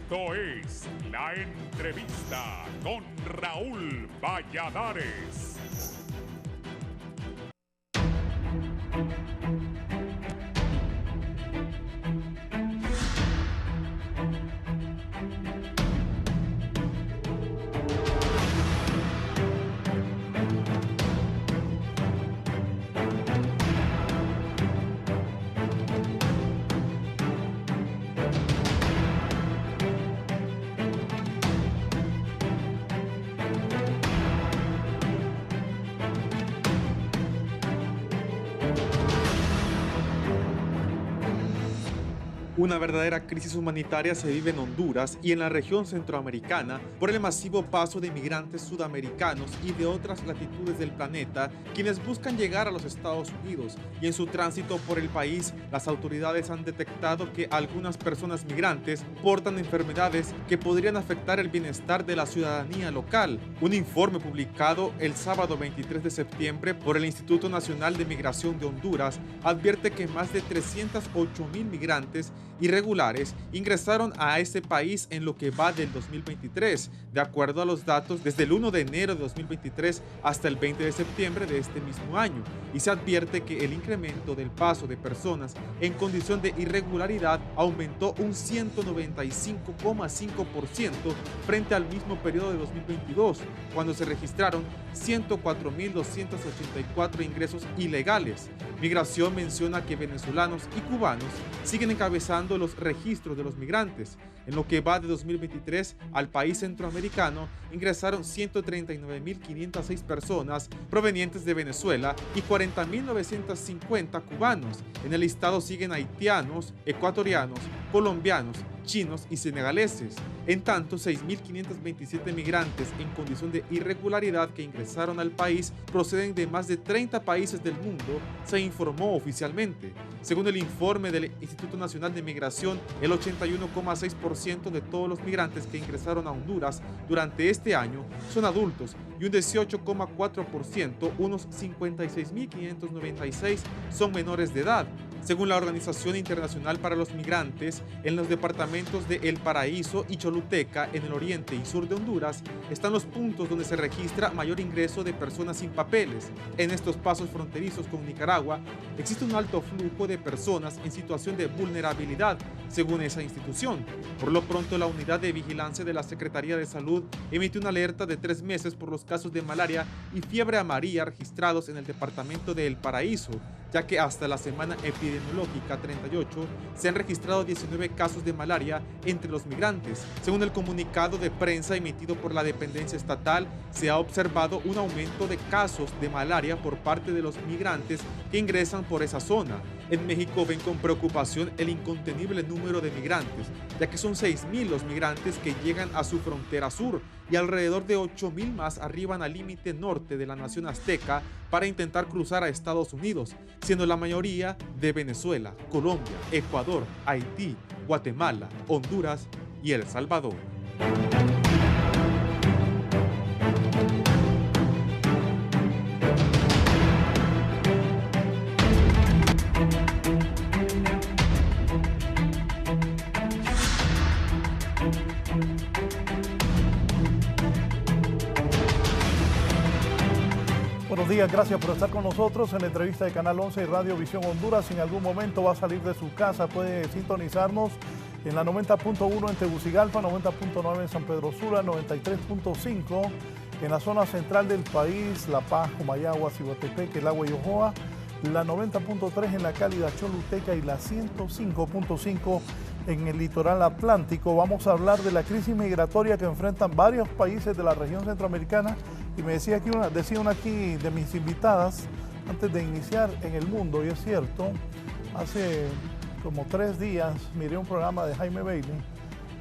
Esto es La Entrevista con Raúl Valladares. Una verdadera crisis humanitaria se vive en Honduras y en la región centroamericana por el masivo paso de inmigrantes sudamericanos y de otras latitudes del planeta quienes buscan llegar a los Estados Unidos, y en su tránsito por el país las autoridades han detectado que algunas personas migrantes portan enfermedades que podrían afectar el bienestar de la ciudadanía local. Un informe publicado el sábado 23 de septiembre por el Instituto Nacional de Migración de Honduras advierte que más de 308,000 migrantes irregulares ingresaron a ese país en lo que va del 2023, de acuerdo a los datos desde el 1 de enero de 2023 hasta el 20 de septiembre de este mismo año, y se advierte que el incremento del paso de personas en condición de irregularidad aumentó un 195,5% frente al mismo periodo de 2022, cuando se registraron 104,284 ingresos ilegales. Migración menciona que venezolanos y cubanos siguen encabezando los registros de los migrantes. En lo que va de 2023, al país centroamericano ingresaron 139,506 personas provenientes de Venezuela y 40,950 cubanos. En el listado siguen haitianos, ecuatorianos, colombianos, chinos y senegaleses. En tanto, 6,527 migrantes en condición de irregularidad que ingresaron al país proceden de más de 30 países del mundo, se informó oficialmente. Según el informe del Instituto Nacional de Migración, el 81,6% de todos los migrantes que ingresaron a Honduras durante este año son adultos y un 18,4%, unos 56,596, son menores de edad. Según la Organización Internacional para los Migrantes, en los departamentos de El Paraíso y Choluteca, en el oriente y sur de Honduras, están los puntos donde se registra mayor ingreso de personas sin papeles. En estos pasos fronterizos con Nicaragua, existe un alto flujo de personas en situación de vulnerabilidad, según esa institución. Por lo pronto, la Unidad de Vigilancia de la Secretaría de Salud emitió una alerta de 3 meses por los casos de malaria y fiebre amarilla registrados en el departamento de El Paraíso, ya que hasta la semana epidemiológica 38 se han registrado 19 casos de malaria entre los migrantes. Según el comunicado de prensa emitido por la dependencia estatal, se ha observado un aumento de casos de malaria por parte de los migrantes que ingresan por esa zona. En México ven con preocupación el incontenible número de migrantes, ya que son 6,000 los migrantes que llegan a su frontera sur y alrededor de 8,000 más arriban al límite norte de la nación azteca para intentar cruzar a Estados Unidos, siendo la mayoría de Venezuela, Colombia, Ecuador, Haití, Guatemala, Honduras y El Salvador. Buenos días, gracias por estar con nosotros en la entrevista de Canal 11 y Radio Visión Honduras. Si en algún momento va a salir de su casa, puede sintonizarnos en la 90.1 en Tegucigalpa, 90.9 en San Pedro Sula, 93.5 en la zona central del país, La Paz, Comayagua, Ciguatepec, El Agua y Ojoa, la 90.3 en la cálida Choluteca y la 105.5 en el litoral atlántico. Vamos a hablar de la crisis migratoria que enfrentan varios países de la región centroamericana. Y me decía una aquí de mis invitadas, antes de iniciar en el mundo, y es cierto, hace como 3 días miré un programa de Jaime Bailey,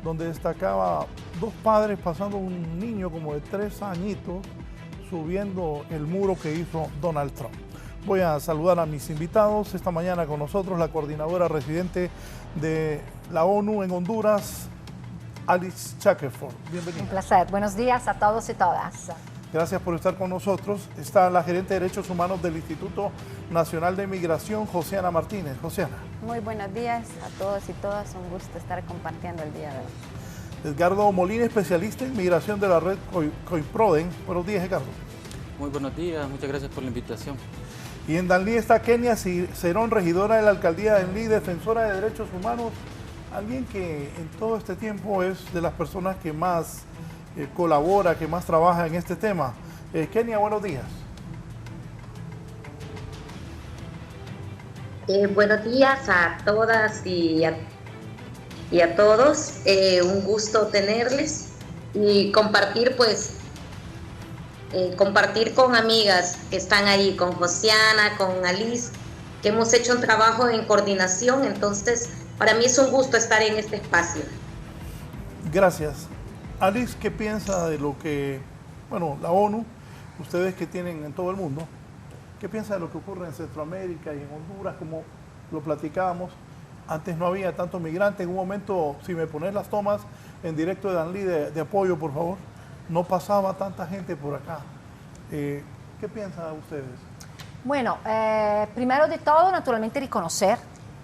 donde destacaba 2 padres pasando un niño como de 3 añitos subiendo el muro que hizo Donald Trump. Voy a saludar a mis invitados. Esta mañana con nosotros la coordinadora residente de la ONU en Honduras, Alice Shackelford. Bienvenida. Un placer. Buenos días a todos y todas. Gracias por estar con nosotros. Está la gerente de Derechos Humanos del Instituto Nacional de Migración, Josiana Martínez. Josiana. Muy buenos días a todos y todas. Un gusto estar compartiendo el día de hoy. Edgardo Molina, especialista en migración de la red COIPRODEN. Buenos días, Edgardo. Muy buenos días, muchas gracias por la invitación. Y en Danlí está Kenia Cerón, regidora de la alcaldía de Danlí, defensora de derechos humanos, alguien que en todo este tiempo es de las personas que más colabora, que más trabaja en este tema. Kenia, buenos días. Buenos días a todas y a todos. Un gusto tenerles y compartir, pues, compartir con amigas que están ahí, con Josiana, con Alice, que hemos hecho un trabajo en coordinación. Entonces, para mí es un gusto estar en este espacio. Gracias. Alice, ¿qué piensa de lo que, bueno, la ONU, ustedes que tienen en todo el mundo, qué piensa de lo que ocurre en Centroamérica y en Honduras, como lo platicábamos? Antes no había tantos migrantes. En un momento, si me pones las tomas en directo de Danlí de apoyo, por favor, no pasaba tanta gente por acá. ¿Qué piensan ustedes? Bueno, primero de todo, naturalmente reconocer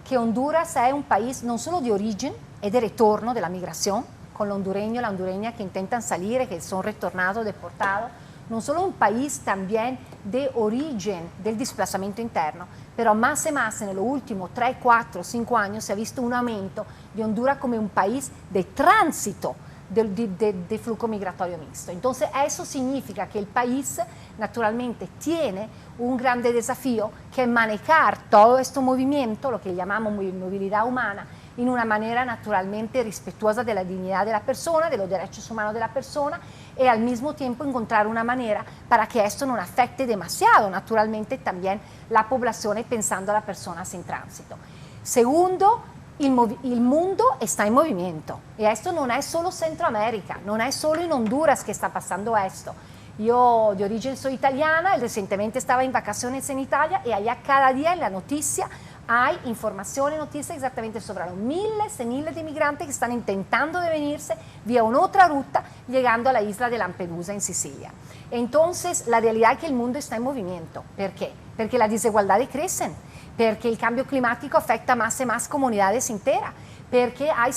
que Honduras es un país no solo de origen y de retorno de la migración, con el hondureño y la hondureña que intentan salir y que son retornados, deportados, no solo un país también de origen del desplazamiento interno, pero más y más en los últimos 3, 4, 5 años se ha visto un aumento de Honduras como un país de tránsito de flujo migratorio mixto. Entonces eso significa que el país naturalmente tiene un grande desafío que es manejar todo este movimiento, lo que llamamos movilidad humana, en una manera naturalmente respetuosa de la dignidad de la persona, de los derechos humanos de la persona, y al mismo tiempo encontrar una manera para que esto no afecte demasiado naturalmente también la población pensando a las personas en tránsito. Segundo, el mundo está en movimiento y esto no es solo Centroamérica, no es solo en Honduras que está pasando esto. Yo de origen soy italiana, recientemente estaba en vacaciones en Italia y allá cada día en la noticia hay información y noticias exactamente sobre los miles y miles de inmigrantes que están intentando de venirse vía una otra ruta llegando a la isla de Lampedusa en Sicilia. Entonces la realidad es que el mundo está en movimiento. ¿Por qué? Porque las desigualdades crecen, porque el cambio climático afecta más y más comunidades enteras, porque hay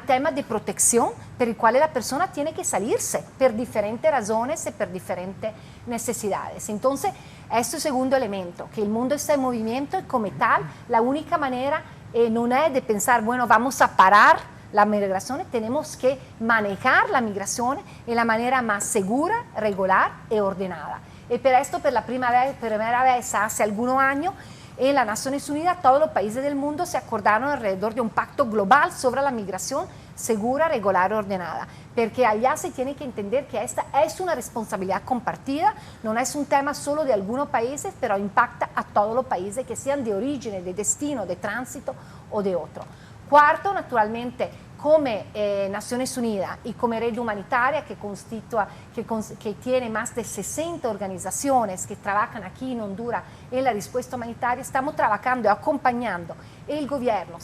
temas de protección per i quali la persona tiene que salirse por diferentes razones y por diferentes necesidades. Entonces, este es el segundo elemento, que el mundo está en movimiento y como tal, la única manera no es de pensar, bueno, vamos a parar la migración, tenemos que manejar la migración en la manera más segura, regular y ordenada. Y por esto, por la primera vez hace algunos años, en las Naciones Unidas, todos los países del mundo se acordaron alrededor de un pacto global sobre la migración segura, regular y ordenada, porque allá se tiene que entender que esta es una responsabilidad compartida, no es un tema solo de algunos países, pero impacta a todos los países que sean de origen, de destino, de tránsito o de otro. Cuarto, naturalmente, come Naciones Unidas y como red humanitaria que tiene más de 60 organizaciones que trabajan aquí en Honduras en la respuesta humanitaria, estamos trabajando y acompañando el gobierno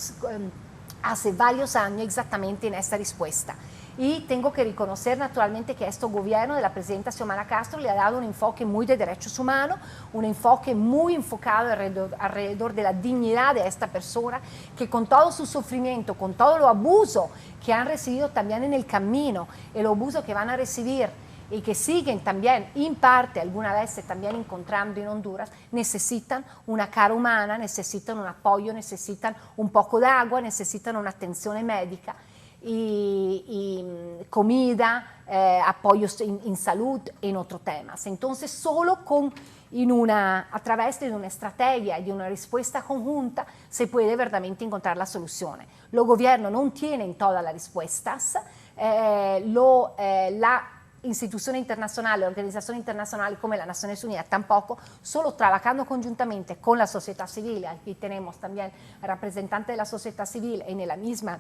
hace varios años exactamente en esta respuesta. Y tengo que reconocer naturalmente que este gobierno de la presidenta Xiomara Castro le ha dado un enfoque muy de derechos humanos, un enfoque muy enfocado alrededor de la dignidad de esta persona, que con todo su sufrimiento, con todo lo abuso que han recibido también en el camino, el abuso que van a recibir y que siguen también en parte alguna vez también encontrando en Honduras, necesitan una cara humana, necesitan un apoyo, necesitan un poco de agua, necesitan una atención médica y comida, apoyos en salud, en otros temas. Entonces, solo a través de una estrategia y de una respuesta conjunta se puede verdaderamente encontrar las soluciones. Los gobiernos no tienen todas las respuestas, la instituciones internacionales, organizaciones internacionales como las Naciones Unidas tampoco, solo trabajando conjuntamente con la sociedad civil. Aquí tenemos también representantes de la sociedad civil en la misma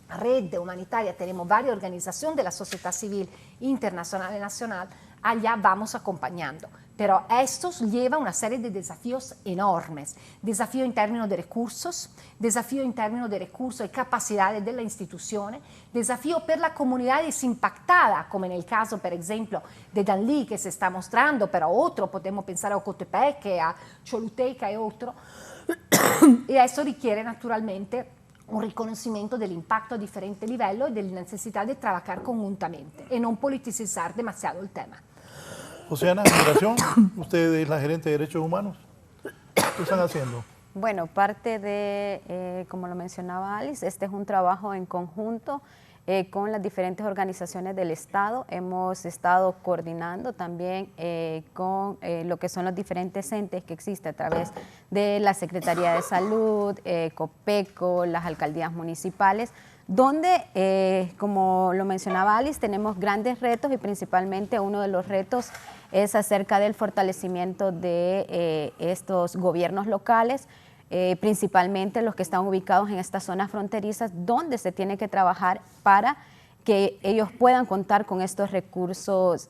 red humanitaria, tenemos varias organizaciones de la sociedad civil internacional y nacional, allá vamos acompañando. Pero esto lleva una serie de desafíos enormes, desafíos en términos de recursos y capacidades de las instituciones, desafíos per la comunidad impactada, como en el caso, por ejemplo, de Danlí, que se está mostrando, pero otro, podemos pensar a Ocotepeque, a Choluteca y otro, y eso requiere naturalmente un riconoscimento dell'impatto a differente livello e della necessità di trabajar conjuntamente y no politicizar demasiado el tema. Josiana, migración, usted es la gerente de derechos humanos. ¿Qué están haciendo? Bueno, parte de, como lo mencionaba Alice, este es un trabajo en conjunto con las diferentes organizaciones del Estado. Hemos estado coordinando también con lo que son los diferentes entes que existen a través de la Secretaría de Salud, COPECO, las alcaldías municipales, donde, como lo mencionaba Alice, tenemos grandes retos y principalmente uno de los retos es acerca del fortalecimiento de estos gobiernos locales, principalmente los que están ubicados en estas zonas fronterizas, donde se tiene que trabajar para que ellos puedan contar con estos recursos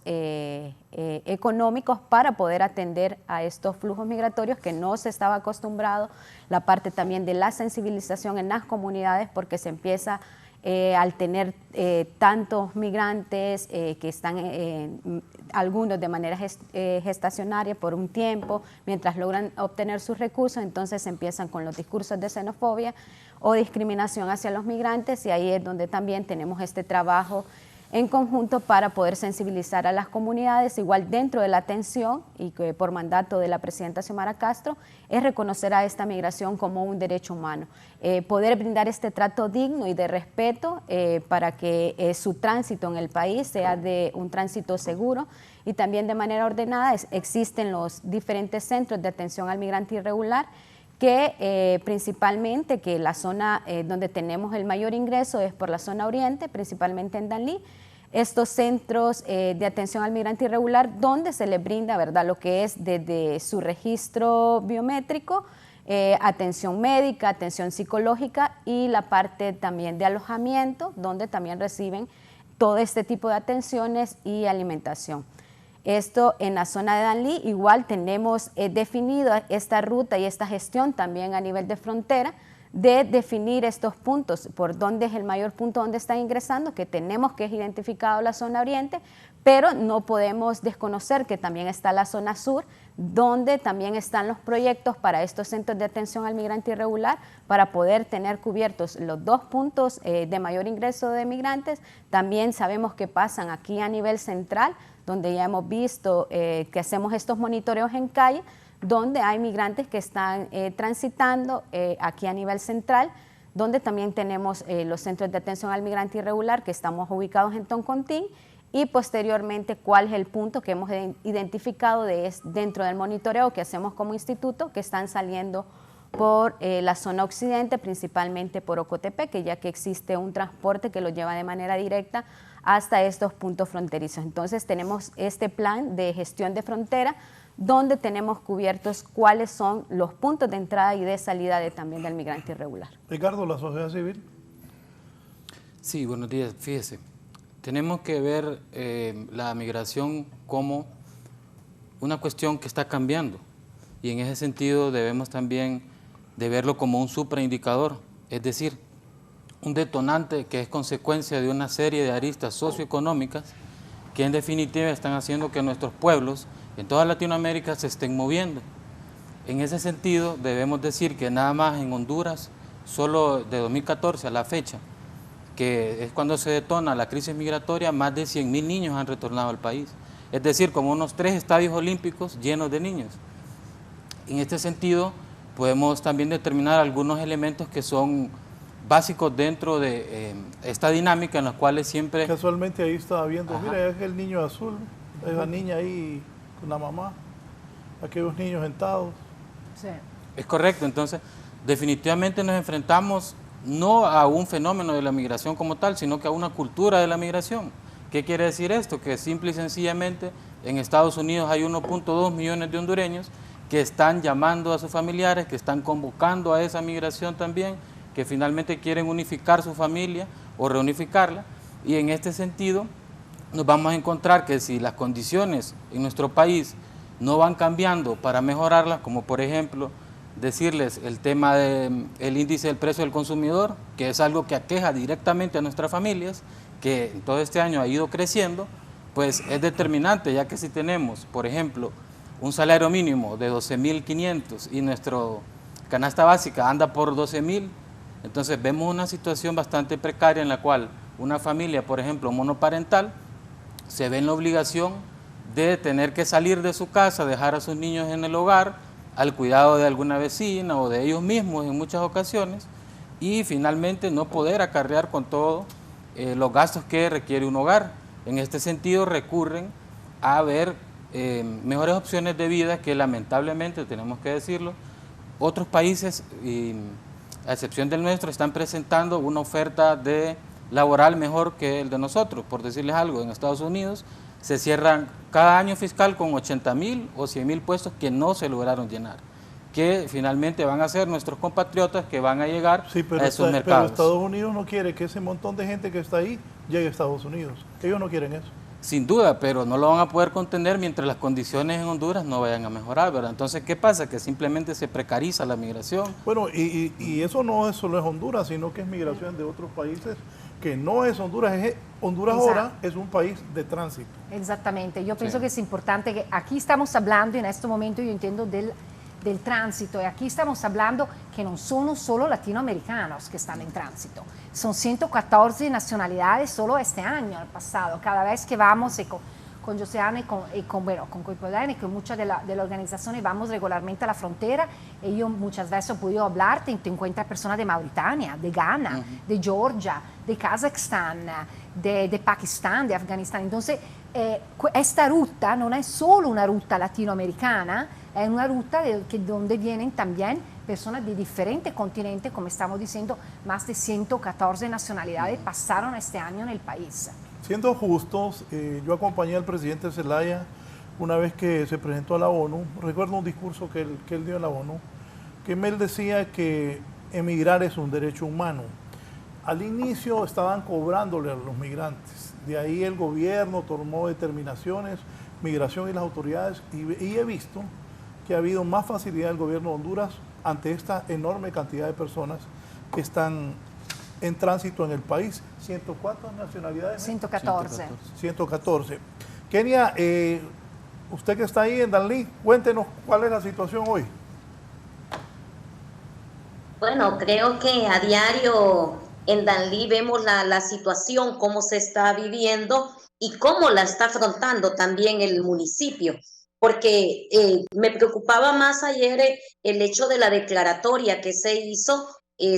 económicos para poder atender a estos flujos migratorios que no se estaba acostumbrado, la parte también de la sensibilización en las comunidades, porque se empieza al tener tantos migrantes que están algunos de manera gestacionaria por un tiempo, mientras logran obtener sus recursos, entonces empiezan con los discursos de xenofobia o discriminación hacia los migrantes, y ahí es donde también tenemos este trabajo en conjunto para poder sensibilizar a las comunidades, igual dentro de la atención, y que por mandato de la presidenta Xiomara Castro, es reconocer a esta migración como un derecho humano, poder brindar este trato digno y de respeto para que su tránsito en el país sea de un tránsito seguro y también de manera ordenada. Existen los diferentes centros de atención al migrante irregular, que principalmente que la zona donde tenemos el mayor ingreso es por la zona oriente, principalmente en Danlí. Estos centros de atención al migrante irregular, donde se les brinda, ¿verdad?, lo que es desde su registro biométrico, atención médica, atención psicológica y la parte también de alojamiento, donde también reciben todo este tipo de atenciones y alimentación. Esto en la zona de Danlí, igual tenemos definido esta ruta y esta gestión también a nivel de frontera, de definir estos puntos, por dónde es el mayor punto donde están ingresando, que tenemos que es identificado la zona oriente, pero no podemos desconocer que también está la zona sur, donde también están los proyectos para estos centros de atención al migrante irregular, para poder tener cubiertos los dos puntos de mayor ingreso de migrantes. También sabemos que pasan aquí a nivel central, donde ya hemos visto que hacemos estos monitoreos en calle, donde hay migrantes que están transitando aquí a nivel central, donde también tenemos los centros de atención al migrante irregular que estamos ubicados en Toncontín, y posteriormente cuál es el punto que hemos identificado dentro del monitoreo que hacemos como instituto, que están saliendo por la zona occidente, principalmente por Ocotepeque, ya que existe un transporte que lo lleva de manera directa hasta estos puntos fronterizos. Entonces tenemos este plan de gestión de frontera, donde tenemos cubiertos cuáles son los puntos de entrada y de salida también del migrante irregular. Ricardo, la sociedad civil. Sí, buenos días. Fíjese, tenemos que ver la migración como una cuestión que está cambiando, y en ese sentido debemos también de verlo como un supraindicador, es decir, un detonante que es consecuencia de una serie de aristas socioeconómicas que en definitiva están haciendo que nuestros pueblos en toda Latinoamérica se estén moviendo. En ese sentido debemos decir que nada más en Honduras, solo de 2014 a la fecha, que es cuando se detona la crisis migratoria, más de 100.000 niños han retornado al país. Es decir, como unos 3 estadios olímpicos llenos de niños. En este sentido, podemos también determinar algunos elementos que son básicos dentro de esta dinámica en las cuales siempre... Casualmente ahí estaba viendo, Ajá. mira, es el niño azul, esa niña ahí con la mamá, aquellos niños sentados. Sí. Es correcto, entonces definitivamente nos enfrentamos no a un fenómeno de la migración como tal, sino que a una cultura de la migración. ¿Qué quiere decir esto? Que simple y sencillamente en Estados Unidos hay 1.2 millones de hondureños que están llamando a sus familiares, que están convocando a esa migración también, que finalmente quieren unificar su familia o reunificarla, y en este sentido nos vamos a encontrar que si las condiciones en nuestro país no van cambiando para mejorarlas, como por ejemplo decirles el tema del índice del precio del consumidor, que es algo que aqueja directamente a nuestras familias, que en todo este año ha ido creciendo, pues es determinante, ya que si tenemos, por ejemplo, un salario mínimo de 12.500 y nuestra canasta básica anda por 12.000, Entonces vemos una situación bastante precaria en la cual una familia, por ejemplo, monoparental, se ve en la obligación de tener que salir de su casa, dejar a sus niños en el hogar, al cuidado de alguna vecina o de ellos mismos en muchas ocasiones, y finalmente no poder acarrear con todos los gastos que requiere un hogar. En este sentido recurren a ver mejores opciones de vida que lamentablemente, tenemos que decirlo, otros países, a excepción del nuestro, están presentando una oferta laboral mejor que el de nosotros. Por decirles algo, en Estados Unidos se cierran cada año fiscal con 80,000 o 100,000 puestos que no se lograron llenar, que finalmente van a ser nuestros compatriotas que van a llegar a esos mercados. Pero Estados Unidos no quiere que ese montón de gente que está ahí llegue a Estados Unidos. Ellos no quieren eso. Sin duda, pero no lo van a poder contener mientras las condiciones en Honduras no vayan a mejorar, ¿verdad? Entonces, ¿qué pasa? Que simplemente se precariza la migración. Bueno, y eso no es solo es Honduras, sino que es migración de otros países, que no es Honduras. Honduras ahora es un país de tránsito. Exactamente. Yo pienso que es importante que aquí estamos hablando, en este momento yo entiendo del tránsito, y aquí estamos hablando que no son solo latinoamericanos que están en tránsito, son 114 nacionalidades solo este año, el pasado. Cada vez que vamos con Josiane y con Coipolán y con muchas de las organizaciones vamos regularmente a la frontera, y yo muchas veces he podido hablar, te encuentras personas de Mauritania, de Ghana, de Georgia, de Kazajstán, de Pakistán, de Afganistán. Entonces, esta ruta no es solo una ruta latinoamericana, es una ruta donde vienen también personas de diferentes continentes, como estamos diciendo, más de 114 nacionalidades pasaron este año en el país. Siendo justos, yo acompañé al presidente Zelaya una vez que se presentó a la ONU. Recuerdo un discurso que él dio en la ONU, que él decía que emigrar es un derecho humano. Al inicio estaban cobrándole a los migrantes, de ahí el gobierno tomó determinaciones, migración y las autoridades, y he visto que ha habido más facilidad del gobierno de Honduras ante esta enorme cantidad de personas que están en tránsito en el país. ¿104 nacionalidades? 114. 114. Kenia, usted que está ahí en Danlí, cuéntenos cuál es la situación hoy. Bueno, creo que a diario en Danlí vemos la situación, cómo se está viviendo y cómo la está afrontando también el municipio. Porque me preocupaba más ayer el hecho de la declaratoria que se hizo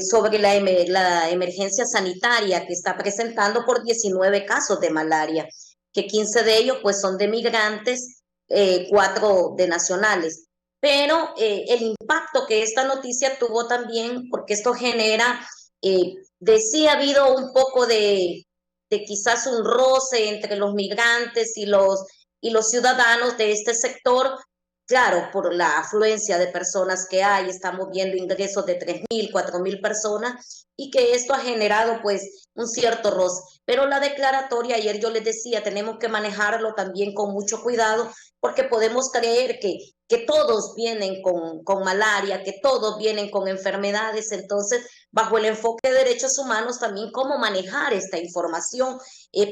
sobre la emergencia sanitaria que está presentando por 19 casos de malaria, que 15 de ellos pues son de migrantes, 4 de nacionales. Pero el impacto que esta noticia tuvo también, porque esto genera, sí ha habido un poco de quizás un roce entre los migrantes y los ciudadanos de este sector. Claro, por la afluencia de personas que hay, estamos viendo ingresos de 3,000, 4,000 personas, y que esto ha generado pues un cierto roce. Pero la declaratoria, ayer yo les decía, tenemos que manejarlo también con mucho cuidado, porque podemos creer que todos vienen con malaria, que todos vienen con enfermedades. Entonces, bajo el enfoque de derechos humanos, también cómo manejar esta información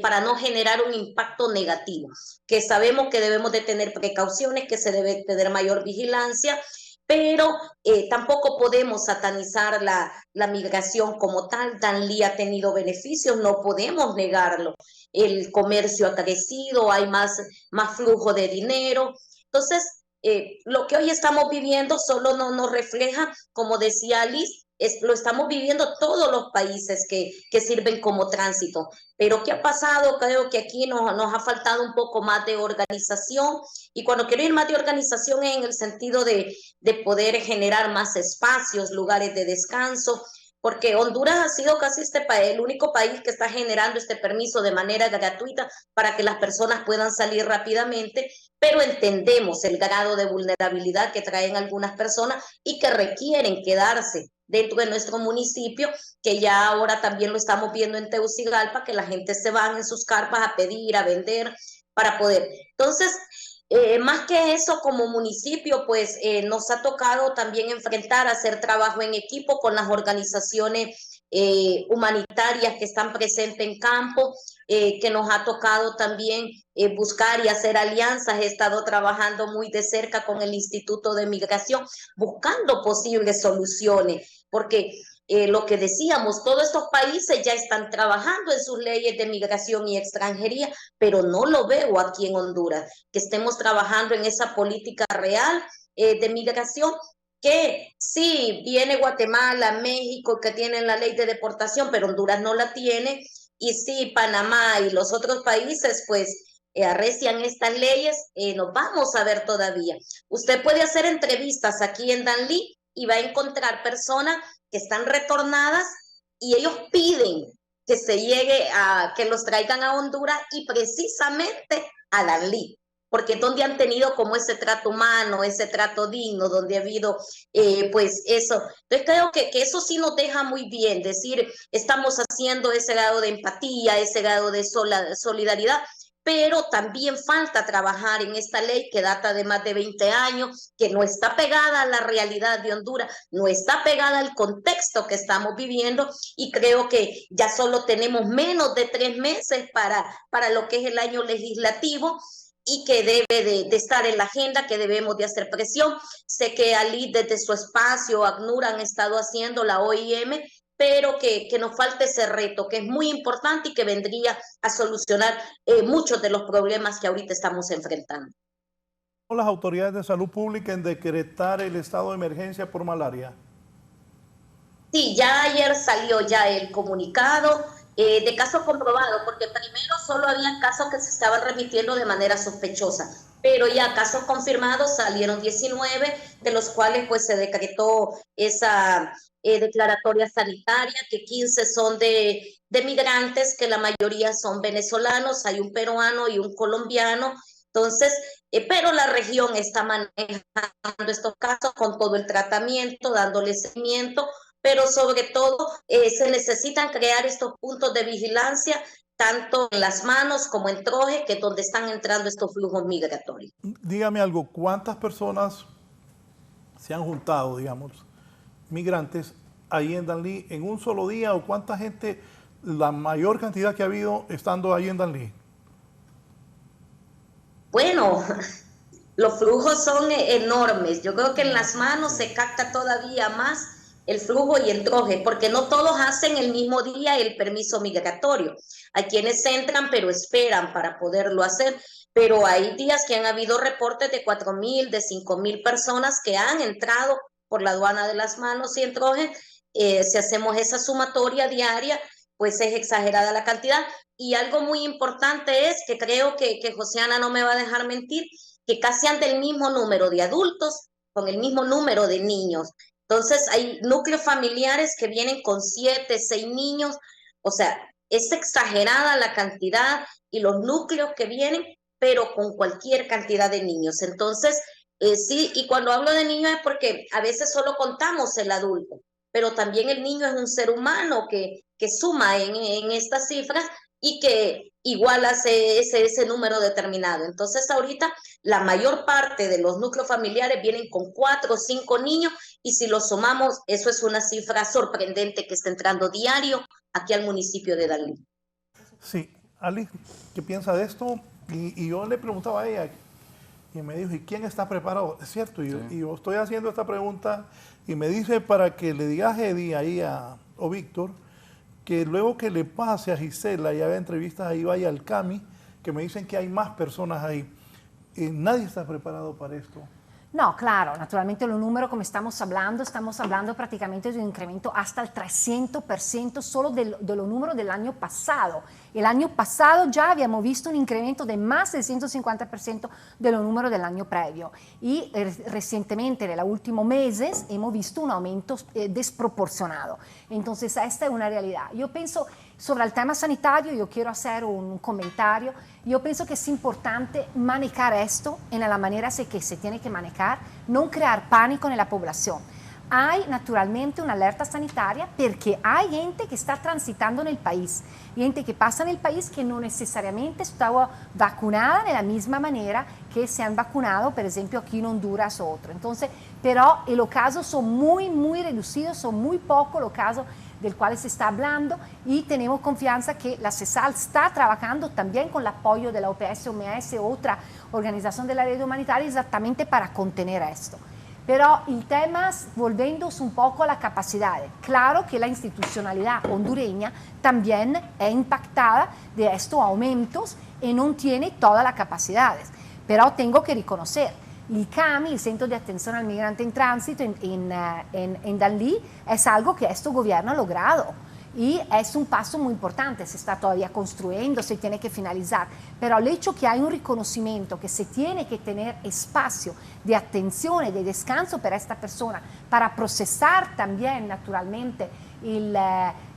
para no generar un impacto negativo, que sabemos que debemos de tener precauciones, que se debe tener mayor vigilancia, pero tampoco podemos satanizar la migración como tal. Danlí ha tenido beneficios, no podemos negarlo. El comercio ha crecido, hay más flujo de dinero. Entonces, lo que hoy estamos viviendo solo no nos refleja, como decía Alice, lo estamos viviendo todos los países que sirven como tránsito. Pero ¿qué ha pasado? Creo que aquí nos ha faltado un poco más de organización, y cuando quiero ir más de organización en el sentido de poder generar más espacios, lugares de descanso, porque Honduras ha sido casi el único país que está generando este permiso de manera gratuita para que las personas puedan salir rápidamente, pero entendemos el grado de vulnerabilidad que traen algunas personas y que requieren quedarse dentro de nuestro municipio, que ya ahora también lo estamos viendo en Tegucigalpa, que la gente se va en sus carpas a pedir, a vender, para poder. Entonces, más que eso, como municipio, pues nos ha tocado también hacer trabajo en equipo con las organizaciones humanitarias que están presentes en campo, que nos ha tocado también buscar y hacer alianzas. He estado trabajando muy de cerca con el Instituto de Migración, buscando posibles soluciones, porque lo que decíamos, todos estos países ya están trabajando en sus leyes de migración y extranjería, pero no lo veo aquí en Honduras, que estemos trabajando en esa política real de migración, que sí, viene Guatemala, México, que tienen la ley de deportación, pero Honduras no la tiene, y sí, Panamá y los otros países, pues, arrecian estas leyes, nos vamos a ver todavía. Usted puede hacer entrevistas aquí en Danlí y va a encontrar personas que están retornadas y ellos piden que se llegue a, que los traigan a Honduras y precisamente a Danlí, porque es donde han tenido como ese trato humano, ese trato digno, donde ha habido pues eso. Entonces creo que eso sí nos deja muy bien, decir, estamos haciendo ese grado de empatía, ese grado de solidaridad, pero también falta trabajar en esta ley que data de más de 20 años, que no está pegada a la realidad de Honduras, no está pegada al contexto que estamos viviendo, y creo que ya solo tenemos menos de 3 meses para lo que es el año legislativo, y que debe de estar en la agenda, que debemos de hacer presión. Sé que Ali desde su espacio, ACNUR han estado haciendo, la OIM, pero que nos falta ese reto, que es muy importante y que vendría a solucionar muchos de los problemas que ahorita estamos enfrentando. ¿Las autoridades de salud pública en decretar el estado de emergencia por malaria? Sí, ya ayer salió ya el comunicado de casos comprobados, porque primero solo había casos que se estaban remitiendo de manera sospechosa, pero ya casos confirmados salieron 19, de los cuales pues se decretó esa declaratoria sanitaria, que 15 son de migrantes, que la mayoría son venezolanos, hay un peruano y un colombiano. Entonces, pero la región está manejando estos casos con todo el tratamiento, dándole seguimiento, pero sobre todo se necesitan crear estos puntos de vigilancia, tanto en Las Manos como en Troje, que es donde están entrando estos flujos migratorios. Dígame algo, ¿cuántas personas se han juntado, digamos, migrantes ahí en Danlí en un solo día, o cuánta gente, la mayor cantidad que ha habido estando ahí en Danlí? Bueno, los flujos son enormes. Yo creo que en Las Manos se capta todavía más el flujo y el Troje, porque no todos hacen el mismo día el permiso migratorio. Hay quienes entran, pero esperan para poderlo hacer. Pero hay días que han habido reportes de 4.000, de 5.000 personas que han entrado por la aduana de Las Manos y en Troje. Si hacemos esa sumatoria diaria, pues es exagerada la cantidad. Y algo muy importante es que creo que Josiana no me va a dejar mentir, que casi anda el mismo número de adultos con el mismo número de niños. Entonces hay núcleos familiares que vienen con 7, 6 niños, o sea, es exagerada la cantidad y los núcleos que vienen, pero con cualquier cantidad de niños. Entonces, sí, y cuando hablo de niños es porque a veces solo contamos el adulto, pero también el niño es un ser humano que suma en estas cifras y que igual hace ese número determinado. Entonces ahorita la mayor parte de los núcleos familiares vienen con 4 o 5 niños, y si los sumamos, eso es una cifra sorprendente que está entrando diario aquí al municipio de Danlí. Sí, Ali, ¿qué piensa de esto? Y yo le preguntaba a ella, y me dijo, ¿y quién está preparado? Es cierto, y yo estoy haciendo esta pregunta, y me dice para que le diga a Eddie ahí o Víctor, que luego que le pase a Gisela y haga entrevistas ahí, vaya al CAMI, que me dicen que hay más personas ahí. Nadie está preparado para esto. No, claro, naturalmente los números como estamos hablando prácticamente de un incremento hasta el 300% solo de los números del año pasado. El año pasado ya habíamos visto un incremento de más del 150% de los números del año previo, y recientemente, en los últimos meses, hemos visto un aumento desproporcionado. Entonces, esta es una realidad. Yo pienso, sobre el tema sanitario, yo quiero hacer un comentario. Yo pienso que es importante manejar esto en la manera que se tiene que manejar, no crear pánico en la población. Hay naturalmente una alerta sanitaria porque hay gente que está transitando en el país, gente que pasa en el país que no necesariamente estaba vacunada de la misma manera que se han vacunado, por ejemplo, aquí en Honduras o otro. Entonces, pero los casos son muy, muy reducidos, son muy pocos los casos del cual se está hablando, y tenemos confianza que la CESAL está trabajando también con el apoyo de la OPS, OMS, otra organización de la red humanitaria, exactamente para contener esto. Pero el tema, volviéndose un poco a la capacidad, claro que la institucionalidad hondureña también es impactada de estos aumentos y no tiene todas las capacidades. Pero tengo que reconocer, el CAMI, el Centro de Atención al Migrante en Tránsito en Danlí, es algo que este gobierno ha logrado. Y es un paso muy importante, se está todavía construyendo, se tiene que finalizar, pero el hecho que hay un reconocimiento que se tiene que tener espacio de atención y de descanso para esta persona, para procesar también naturalmente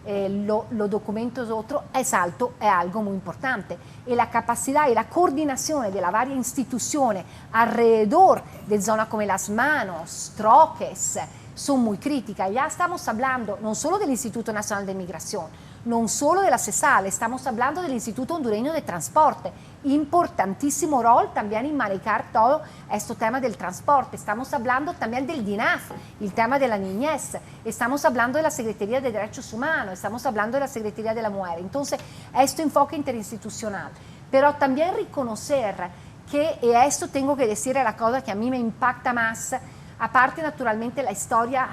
los documentos de otro, es alto, es algo muy importante. Y la capacidad y la coordinación de las varias instituciones alrededor de zonas como Las Manos, Troques, son muy críticas. Ya estamos hablando no solo del Instituto Nacional de Migración, no solo de la CESAL, estamos hablando del Instituto Hondureño de Transporte, importantísimo rol también en manejar todo este tema del transporte. Estamos hablando también del DINAF, el tema de la niñez, estamos hablando de la Secretaría de Derechos Humanos, estamos hablando de la Secretaría de la Mujer. Entonces, este enfoque interinstitucional, pero también reconocer que, y esto tengo que decir, es la cosa que a mí me impacta más, aparte naturalmente la historia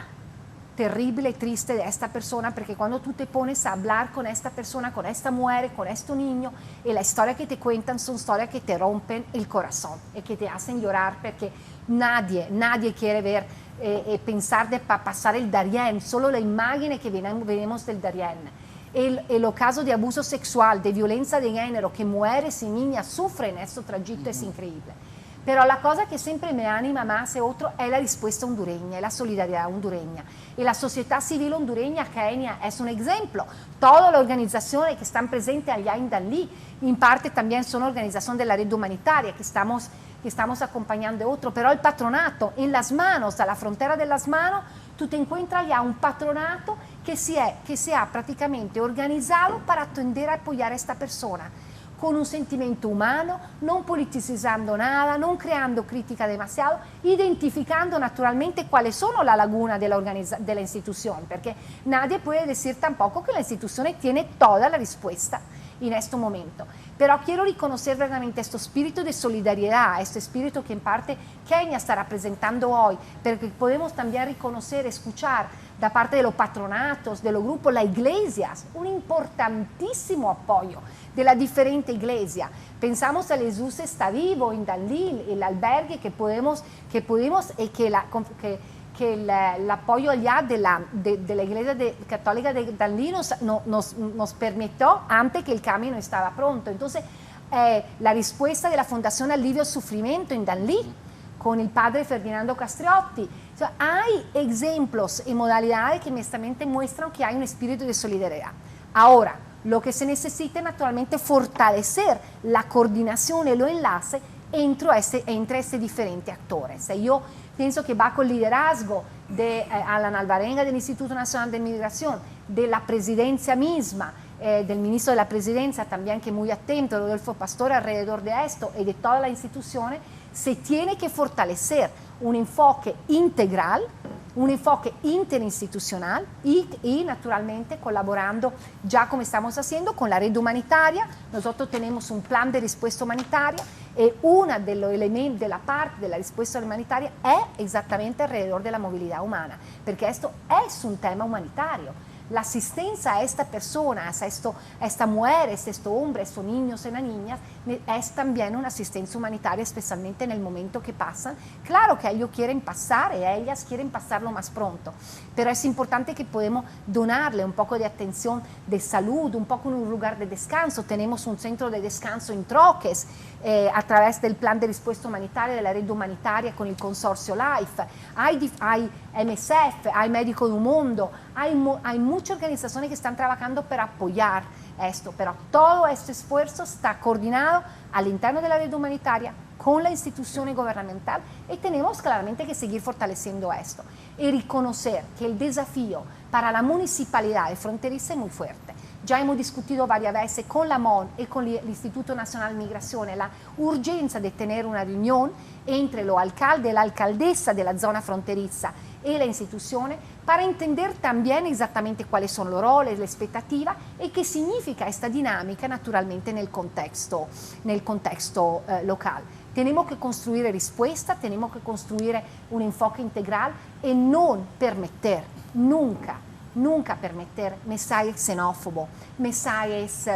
terrible y triste de esta persona, porque cuando tú te pones a hablar con esta persona, con esta mujer, con este niño, y la historia que te cuentan son historias que te rompen el corazón y que te hacen llorar, porque nadie quiere ver, pensar de pasar el Darién, solo la imagen que vemos del Darién. El caso de abuso sexual, de violencia de género, que mujeres y niñas sufren en este trayecto es increíble. Pero la cosa que siempre me anima más es la respuesta hondureña, es la solidaridad hondureña. Y la sociedad civil hondureña, Kenia, es un ejemplo. Todas las organizaciones que están presentes allá en Danlí, en parte también son organizaciones de la red humanitaria que estamos acompañando a otros, pero el patronato en Las Manos, a la frontera de Las Manos, tú te encuentras allá un patronato que se ha prácticamente organizado para atender a apoyar a esta persona, con un sentimiento humano, non politicizzando nada, non creando critica demasiado, identificando naturalmente cuáles son las lagunas de la institución, porque nadie puede decir tampoco que la institución tiene toda la respuesta en este momento. Pero quiero reconocer verdaderamente este espíritu de solidaridad, este espíritu que en parte Kenia está representando hoy, pero que podemos también reconocer, escuchar da parte de los patronatos, de los grupos, las iglesias, un importantísimo apoyo de la diferente iglesia. Pensamos a Jesús está vivo en Danlí, el albergue que pudimos y que el apoyo allá de la Iglesia Católica de Danlí nos permitió antes que el camino estaba pronto. Entonces, la respuesta de la Fundación Alivio al Sufrimiento en Danlí, con el padre Ferdinando Castriotti. O sea, hay ejemplos y modalidades que honestamente muestran que hay un espíritu de solidaridad. Ahora, lo que se necesita es naturalmente fortalecer la coordinación y los enlaces entre estos diferentes actores. Yo pienso que bajo el liderazgo de Alan Alvarenga del Instituto Nacional de Migración, de la presidencia misma, del ministro de la presidencia también, que es muy atento, Rodolfo Pastor, alrededor de esto, y de todas las instituciones, se tiene que fortalecer un enfoque integral, un enfoque interinstitucional y naturalmente colaborando, ya como estamos haciendo, con la red humanitaria. Nosotros tenemos un plan de respuesta humanitaria y uno de los elementos de la parte de la respuesta humanitaria es exactamente alrededor de la movilidad humana, porque esto es un tema humanitario. La asistencia a esta persona, a esta mujer, a este hombre, a estos niños y a niñas, es también una asistencia humanitaria, especialmente en el momento que pasan. Claro que ellos quieren pasar y ellas quieren pasarlo más pronto, pero es importante que podamos donarle un poco de atención de salud, un poco un lugar de descanso. Tenemos un centro de descanso en Troques a través del plan de respuesta humanitaria de la red humanitaria con el consorcio LIFE. Hay MSF, hay Médicos del Mundo, hay muchas organizaciones que están trabajando para apoyar esto, pero todo este esfuerzo está coordinado al interno de la red humanitaria con la institución gubernamental y tenemos claramente que seguir fortaleciendo esto y reconocer que el desafío para la municipalidad fronteriza es muy fuerte. Ya hemos discutido varias veces con la MON y con el Instituto Nacional de Migración la urgencia de tener una reunión entre los alcaldes y la alcaldesa de la zona fronteriza y la institución para entender también exactamente cuáles son los roles, la expectativa y qué significa esta dinámica naturalmente en el contexto local. Tenemos que construire risposta, tenemos que construire un enfoque integral e non permeter, nunca permeter mensajes xenófobos, mensajes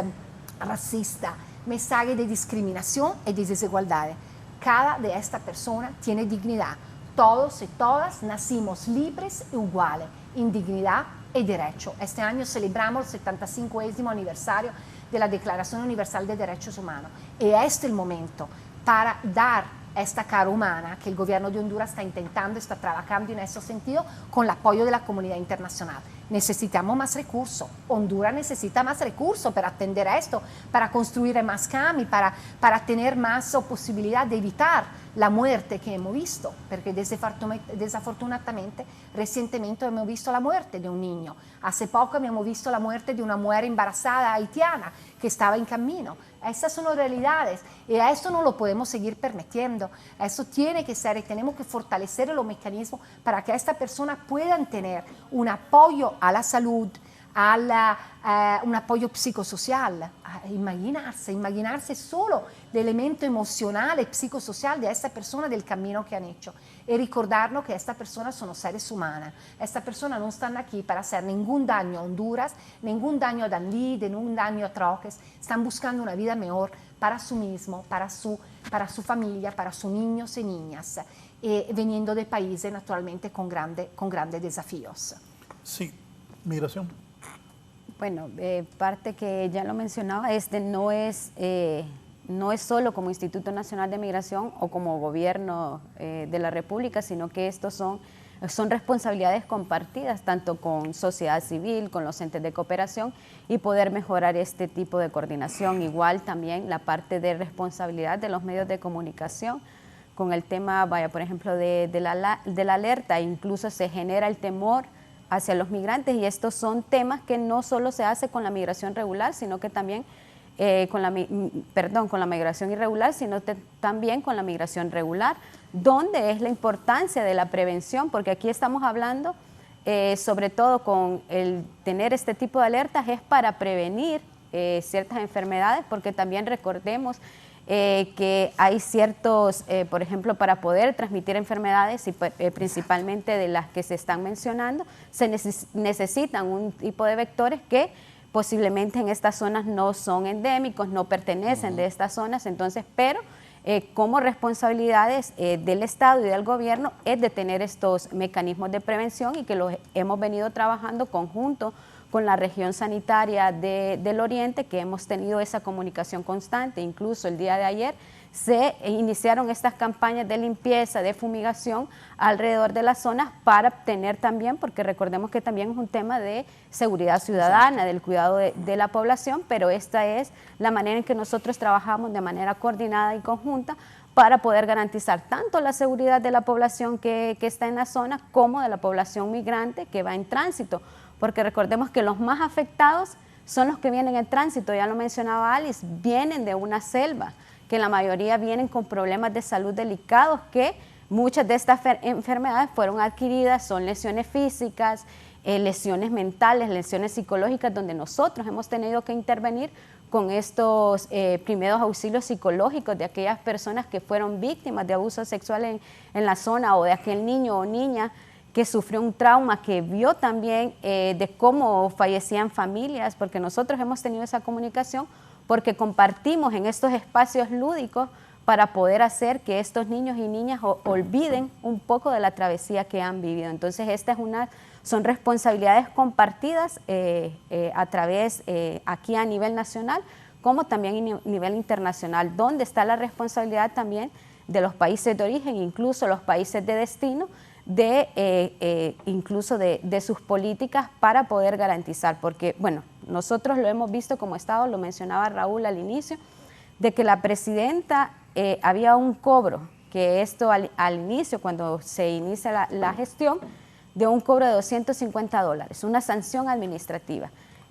racistas, mensajes de discriminación y de desigualdad. Cada de estas personas tiene dignidad. Todos y todas nacimos libres y iguales, en dignidad y derecho. Este año celebramos el 75º aniversario de la Declaración Universal de Derechos Humanos. Y este es el momento para dar esta cara humana que el gobierno de Honduras está intentando, está trabajando en ese sentido con el apoyo de la comunidad internacional. Necesitamos más recursos. Honduras necesita más recursos para atender a esto, para construir más CAMI, para tener más posibilidad de evitar la muerte que hemos visto, porque desafortunadamente recientemente hemos visto la muerte de un niño. Hace poco hemos visto la muerte de una mujer embarazada haitiana que estaba en camino. Esas son realidades y a esto no lo podemos seguir permitiendo. Eso tiene que ser y tenemos que fortalecer los mecanismos para que estas personas puedan tener un apoyo a la salud, un apoyo psicosocial. Imaginarse solo el elemento emocional y psicosocial de esta persona, del camino que han hecho. Y recordarnos que estas personas son seres humanos. Estas personas no están aquí para hacer ningún daño a Honduras, ningún daño a Danlí, ningún daño a Troques. Están buscando una vida mejor para sí mismo, para su familia, para sus niños y niñas, viniendo de países naturalmente con grandes desafíos. Sí, migración. Bueno, parte que ya lo mencionaba, no es solo como Instituto Nacional de Migración o como gobierno de la República, sino que estos son responsabilidades compartidas tanto con sociedad civil, con los entes de cooperación y poder mejorar este tipo de coordinación. Igual también la parte de responsabilidad de los medios de comunicación con el tema, por ejemplo, de la alerta, incluso se genera el temor hacia los migrantes y estos son temas que no solo se hace con la migración regular, sino que también con la migración irregular, sino también con la migración regular, donde es la importancia de la prevención, porque aquí estamos hablando sobre todo con el tener este tipo de alertas es para prevenir ciertas enfermedades, porque también recordemos que hay ciertos, por ejemplo, para poder transmitir enfermedades y principalmente de las que se están mencionando, se necesitan un tipo de vectores que posiblemente en estas zonas no son endémicos, no pertenecen de estas zonas, entonces, pero como responsabilidades del Estado y del gobierno es de tener estos mecanismos de prevención y que los hemos venido trabajando conjunto con la región sanitaria del Oriente, que hemos tenido esa comunicación constante. Incluso el día de ayer se iniciaron estas campañas de limpieza, de fumigación alrededor de las zonas para tener también, porque recordemos que también es un tema de seguridad ciudadana, del cuidado de la población, pero esta es la manera en que nosotros trabajamos de manera coordinada y conjunta para poder garantizar tanto la seguridad de la población que está en la zona como de la población migrante que va en tránsito, porque recordemos que los más afectados son los que vienen en tránsito, ya lo mencionaba Alice, vienen de una selva, que la mayoría vienen con problemas de salud delicados, que muchas de estas enfermedades fueron adquiridas, son lesiones físicas, lesiones mentales, lesiones psicológicas, donde nosotros hemos tenido que intervenir con estos primeros auxilios psicológicos de aquellas personas que fueron víctimas de abuso sexual en la zona, o de aquel niño o niña que sufrió un trauma, que vio también de cómo fallecían familias, porque nosotros hemos tenido esa comunicación, porque compartimos en estos espacios lúdicos para poder hacer que estos niños y niñas olviden un poco de la travesía que han vivido. Entonces, son responsabilidades compartidas a través, aquí a nivel nacional, como también a nivel internacional, donde está la responsabilidad también de los países de origen, incluso los países de destino, incluso de sus políticas para poder garantizar, porque bueno, nosotros lo hemos visto como Estado, lo mencionaba Raúl al inicio, de que la presidenta había un cobro, que esto al inicio, cuando se inicia la gestión, de un cobro de $250, una sanción administrativa.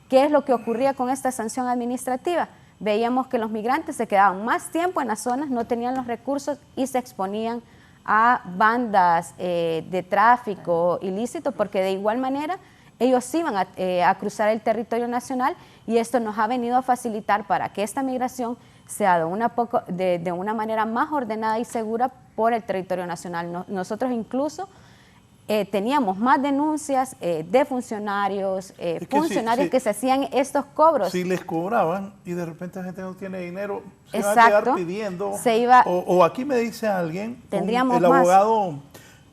¿Qué es lo que ocurría con esta sanción administrativa? Veíamos que los migrantes se quedaban más tiempo en las zonas, no tenían los recursos y se exponían a bandas de tráfico ilícito, porque de igual manera ellos iban a cruzar el territorio nacional, y esto nos ha venido a facilitar para que esta migración sea de una manera más ordenada y segura por el territorio nacional. Nosotros incluso teníamos más denuncias de funcionarios, que se hacían estos cobros. Si les cobraban y de repente la gente no tiene dinero, se Exacto, iba a quedar pidiendo. O aquí me dice alguien, el abogado,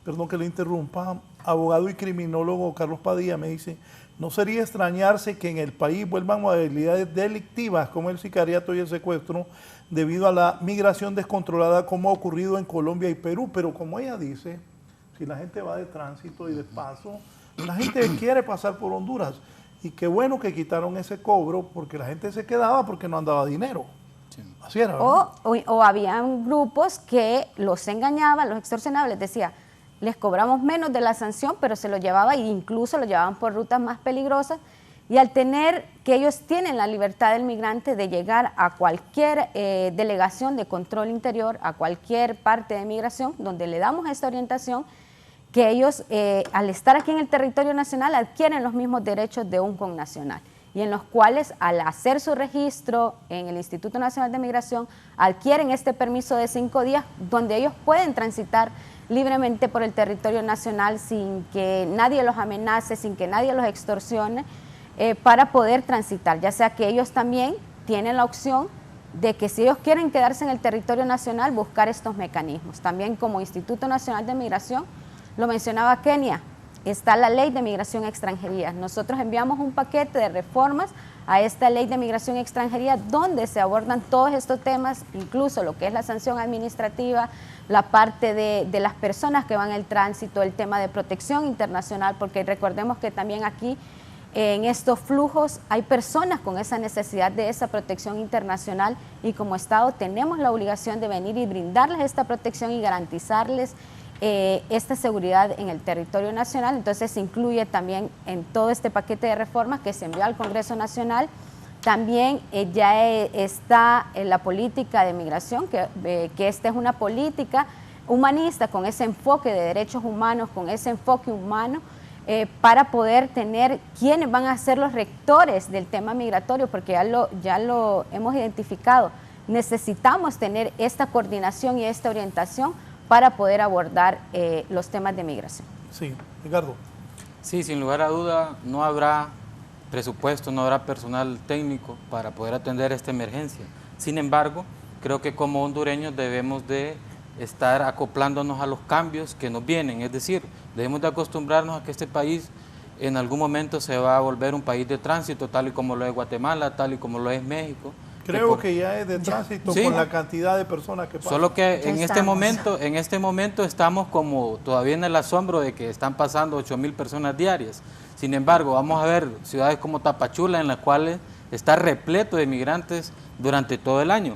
perdón que le interrumpa, abogado y criminólogo Carlos Padilla me dice, no sería extrañarse que en el país vuelvan modalidades delictivas como el sicariato y el secuestro debido a la migración descontrolada como ha ocurrido en Colombia y Perú, pero como ella dice, si la gente va de tránsito y de paso, la gente quiere pasar por Honduras. Y qué bueno que quitaron ese cobro porque la gente se quedaba porque no andaba dinero. Sí. Así era. O habían grupos que los engañaban, los extorsionaban, les decía, les cobramos menos de la sanción, pero se lo llevaba e incluso lo llevaban por rutas más peligrosas. Y al tener que ellos tienen la libertad del migrante de llegar a cualquier delegación de control interior, a cualquier parte de migración, donde le damos esta orientación, que ellos al estar aquí en el territorio nacional adquieren los mismos derechos de un connacional y en los cuales al hacer su registro en el Instituto Nacional de Migración adquieren este permiso de 5 días donde ellos pueden transitar libremente por el territorio nacional sin que nadie los amenace, sin que nadie los extorsione para poder transitar, ya sea que ellos también tienen la opción de que si ellos quieren quedarse en el territorio nacional buscar estos mecanismos. También como Instituto Nacional de Migración, lo mencionaba Kenia, está la Ley de Migración y Extranjería. Nosotros enviamos un paquete de reformas a esta Ley de Migración y Extranjería donde se abordan todos estos temas, incluso lo que es la sanción administrativa, la parte de las personas que van en el tránsito, el tema de protección internacional, porque recordemos que también aquí en estos flujos hay personas con esa necesidad de esa protección internacional y como Estado tenemos la obligación de venir y brindarles esta protección y garantizarles esta seguridad en el territorio nacional. Entonces se incluye también en todo este paquete de reformas que se envió al Congreso Nacional. También ya está la política de migración, que esta es una política humanista con ese enfoque de derechos humanos, con ese enfoque humano, para poder tener quiénes van a ser los rectores del tema migratorio, porque ya lo hemos identificado. Necesitamos tener esta coordinación y esta orientación para poder abordar los temas de migración. Sí, Ricardo. Sí, sin lugar a duda, no habrá presupuesto, no habrá personal técnico para poder atender esta emergencia. Sin embargo, creo que como hondureños debemos de estar acoplándonos a los cambios que nos vienen, es decir, debemos de acostumbrarnos a que este país en algún momento se va a volver un país de tránsito, tal y como lo es Guatemala, tal y como lo es México. Creo que ya es de tránsito por la cantidad de personas que pasan. Solo que en este momento estamos como todavía en el asombro de que están pasando 8,000 personas diarias. Sin embargo, vamos a ver ciudades como Tapachula en las cuales está repleto de migrantes durante todo el año.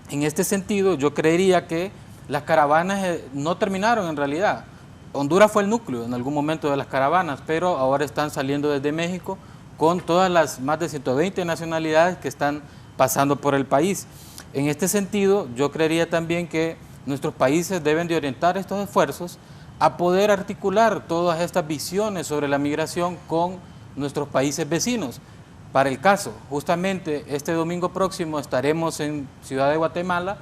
En este sentido, yo creería que las caravanas no terminaron en realidad. Honduras fue el núcleo en algún momento de las caravanas, pero ahora están saliendo desde México con todas las más de 120 nacionalidades que están pasando por el país. En este sentido, yo creería también que nuestros países deben de orientar estos esfuerzos a poder articular todas estas visiones sobre la migración con nuestros países vecinos. Para el caso, justamente este domingo próximo estaremos en Ciudad de Guatemala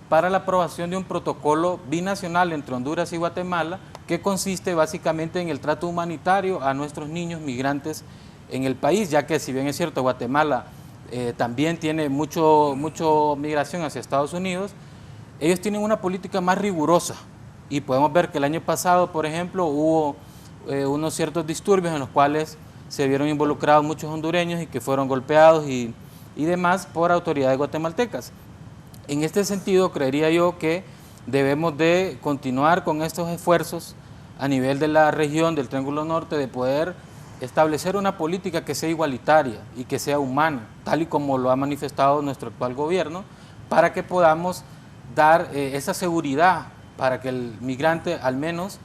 para la aprobación de un protocolo binacional entre Honduras y Guatemala que consiste básicamente en el trato humanitario a nuestros niños migrantes en el país, ya que si bien es cierto Guatemala también tiene mucho migración hacia Estados Unidos, ellos tienen una política más rigurosa y podemos ver que el año pasado, por ejemplo, hubo unos ciertos disturbios en los cuales se vieron involucrados muchos hondureños y que fueron golpeados y demás por autoridades guatemaltecas. En este sentido, creería yo que debemos de continuar con estos esfuerzos a nivel de la región del Triángulo Norte de poder establecer una política que sea igualitaria y que sea humana, tal y como lo ha manifestado nuestro actual gobierno, para que podamos dar esa seguridad para que el migrante, al menos,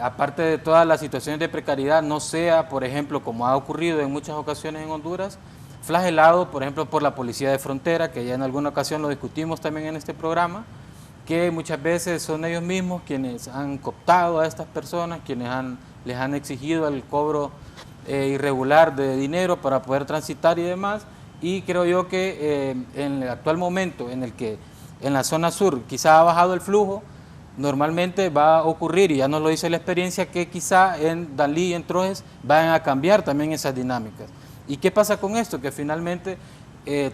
aparte de todas las situaciones de precariedad, no sea, por ejemplo, como ha ocurrido en muchas ocasiones en Honduras, flagelado, por ejemplo, por la policía de frontera, que ya en alguna ocasión lo discutimos también en este programa, que muchas veces son ellos mismos quienes han cooptado a estas personas, quienes les han exigido el cobro irregular de dinero para poder transitar y demás, y creo yo que en el actual momento en el que en la zona sur quizá ha bajado el flujo, normalmente va a ocurrir, y ya nos lo dice la experiencia, que quizá en Danlí y en Trojes van a cambiar también esas dinámicas. ¿Y qué pasa con esto? Que finalmente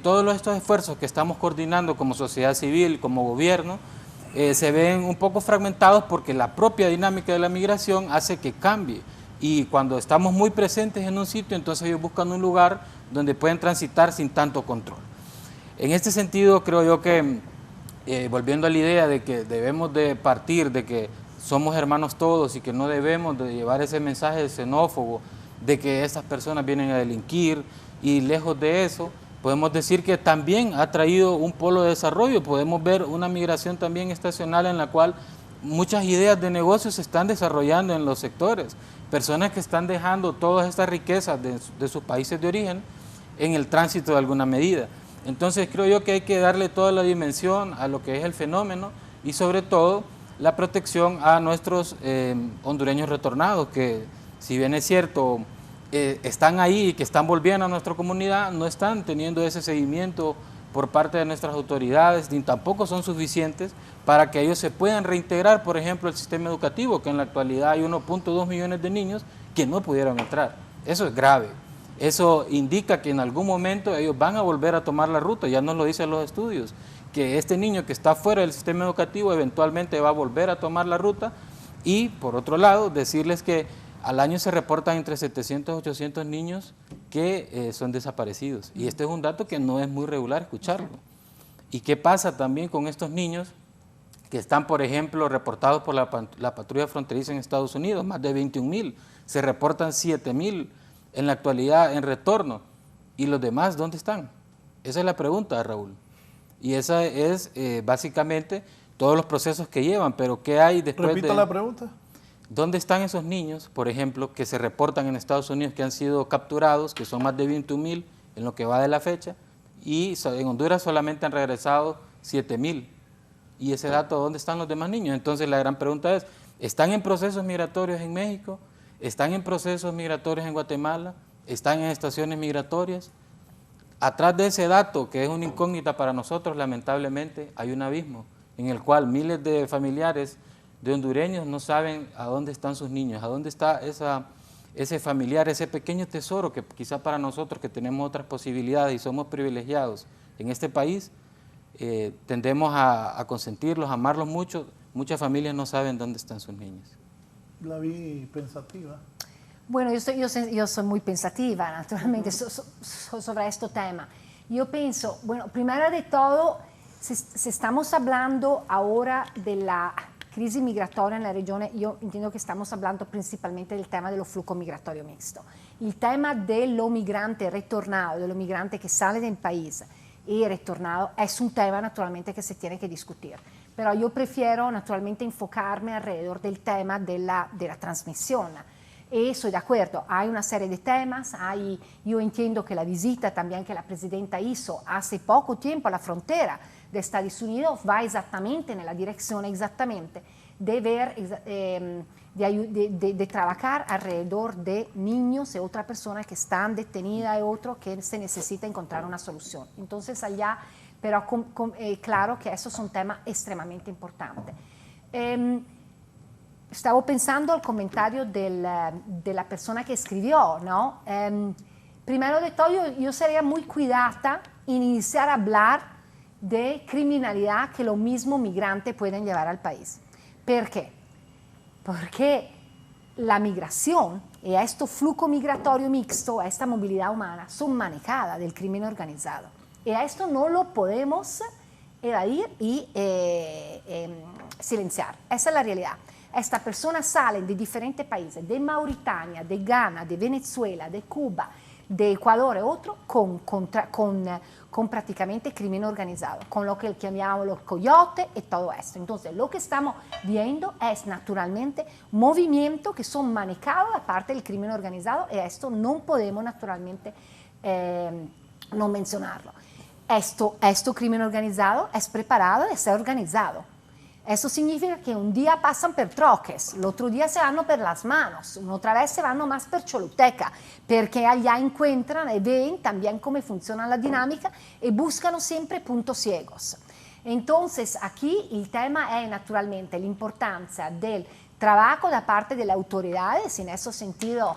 todos estos esfuerzos que estamos coordinando como sociedad civil, como gobierno, se ven un poco fragmentados porque la propia dinámica de la migración hace que cambie. Y cuando estamos muy presentes en un sitio, entonces ellos buscan un lugar donde pueden transitar sin tanto control. En este sentido, creo yo que, volviendo a la idea de que debemos de partir de que somos hermanos todos y que no debemos de llevar ese mensaje xenófobo de que estas personas vienen a delinquir, y lejos de eso, podemos decir que también ha traído un polo de desarrollo. Podemos ver una migración también estacional en la cual muchas ideas de negocios se están desarrollando en los sectores. Personas que están dejando todas estas riquezas de sus países de origen en el tránsito de alguna medida. Entonces creo yo que hay que darle toda la dimensión a lo que es el fenómeno y sobre todo la protección a nuestros hondureños retornados, que si bien es cierto están ahí y que están volviendo a nuestra comunidad, no están teniendo ese seguimiento por parte de nuestras autoridades, ni tampoco son suficientes para que ellos se puedan reintegrar, por ejemplo, al sistema educativo, que en la actualidad hay 1.2 millones de niños que no pudieron entrar. Eso es grave. Eso indica que en algún momento ellos van a volver a tomar la ruta, ya nos lo dicen los estudios, que este niño que está fuera del sistema educativo eventualmente va a volver a tomar la ruta. Y por otro lado, decirles que al año se reportan entre 700 y 800 niños que son desaparecidos. Y este es un dato que no es muy regular escucharlo. ¿Y qué pasa también con estos niños que están, por ejemplo, reportados por la patrulla fronteriza en Estados Unidos? Más de 21,000. Se reportan 7,000 en la actualidad en retorno. ¿Y los demás dónde están? Esa es la pregunta, Raúl. Y esa es básicamente todos los procesos que llevan. Pero ¿qué hay después de...? Repita la pregunta. ¿Dónde están esos niños, por ejemplo, que se reportan en Estados Unidos que han sido capturados, que son más de 21,000 en lo que va de la fecha, y en Honduras solamente han regresado 7,000? ¿Y ese dato, dónde están los demás niños? Entonces la gran pregunta es, ¿están en procesos migratorios en México? ¿Están en procesos migratorios en Guatemala? ¿Están en estaciones migratorias? Atrás de ese dato, que es una incógnita para nosotros, lamentablemente, hay un abismo en el cual miles de familiares de hondureños no saben a dónde están sus niños, a dónde está ese familiar, ese pequeño tesoro que quizá para nosotros que tenemos otras posibilidades y somos privilegiados en este país, tendemos a consentirlos, a amarlos mucho. Muchas familias no saben dónde están sus niños. La vi pensativa. Bueno, yo soy muy pensativa, naturalmente, sobre este tema. Yo pienso, bueno, primero de todo, si estamos hablando ahora de la crisis migratoria en la región, yo entiendo que estamos hablando principalmente del tema del flujo migratorio mixto. El tema de los migrantes retornados, de los migrantes que salen del país y retornados, es un tema naturalmente que se tiene que discutir. Pero yo prefiero naturalmente enfocarme alrededor del tema de la transmisión. Y estoy de acuerdo, hay una serie de temas, yo entiendo que la visita también que la presidenta hizo hace poco tiempo a la frontera de Estados Unidos va exactamente en la dirección de ver, de trabajar alrededor de niños y otras personas que están detenidas y otros que se necesita encontrar una solución. Entonces allá, pero claro que esos son temas extremadamente importantes. Estaba pensando al comentario de la persona que escribió, ¿no? Primero de todo, yo sería muy cuidada en iniciar a hablar de criminalidad que los mismos migrantes pueden llevar al país. ¿Por qué? Porque la migración y este flujo migratorio mixto, esta movilidad humana, son manejadas del crimen organizado. Y a esto no lo podemos evadir y silenciar. Esa es la realidad. Estas personas salen de diferentes países, de Mauritania, de Ghana, de Venezuela, de Cuba, de Ecuador y otros, con prácticamente crimen organizado, con lo que llamamos los coyotes y todo esto. Entonces, lo que estamos viendo es naturalmente movimientos que son manejados aparte del crimen organizado, y esto no podemos naturalmente no mencionarlo. Esto crimen organizado es preparado y es organizado. Eso significa que un día pasan per Troques, el otro día se van per las manos, otra vez se van más per Choluteca, porque allá encuentran y ven también cómo funciona la dinámica y buscan siempre puntos ciegos. Entonces, aquí el tema es naturalmente la importancia del trabajo da parte de las autoridades, en ese sentido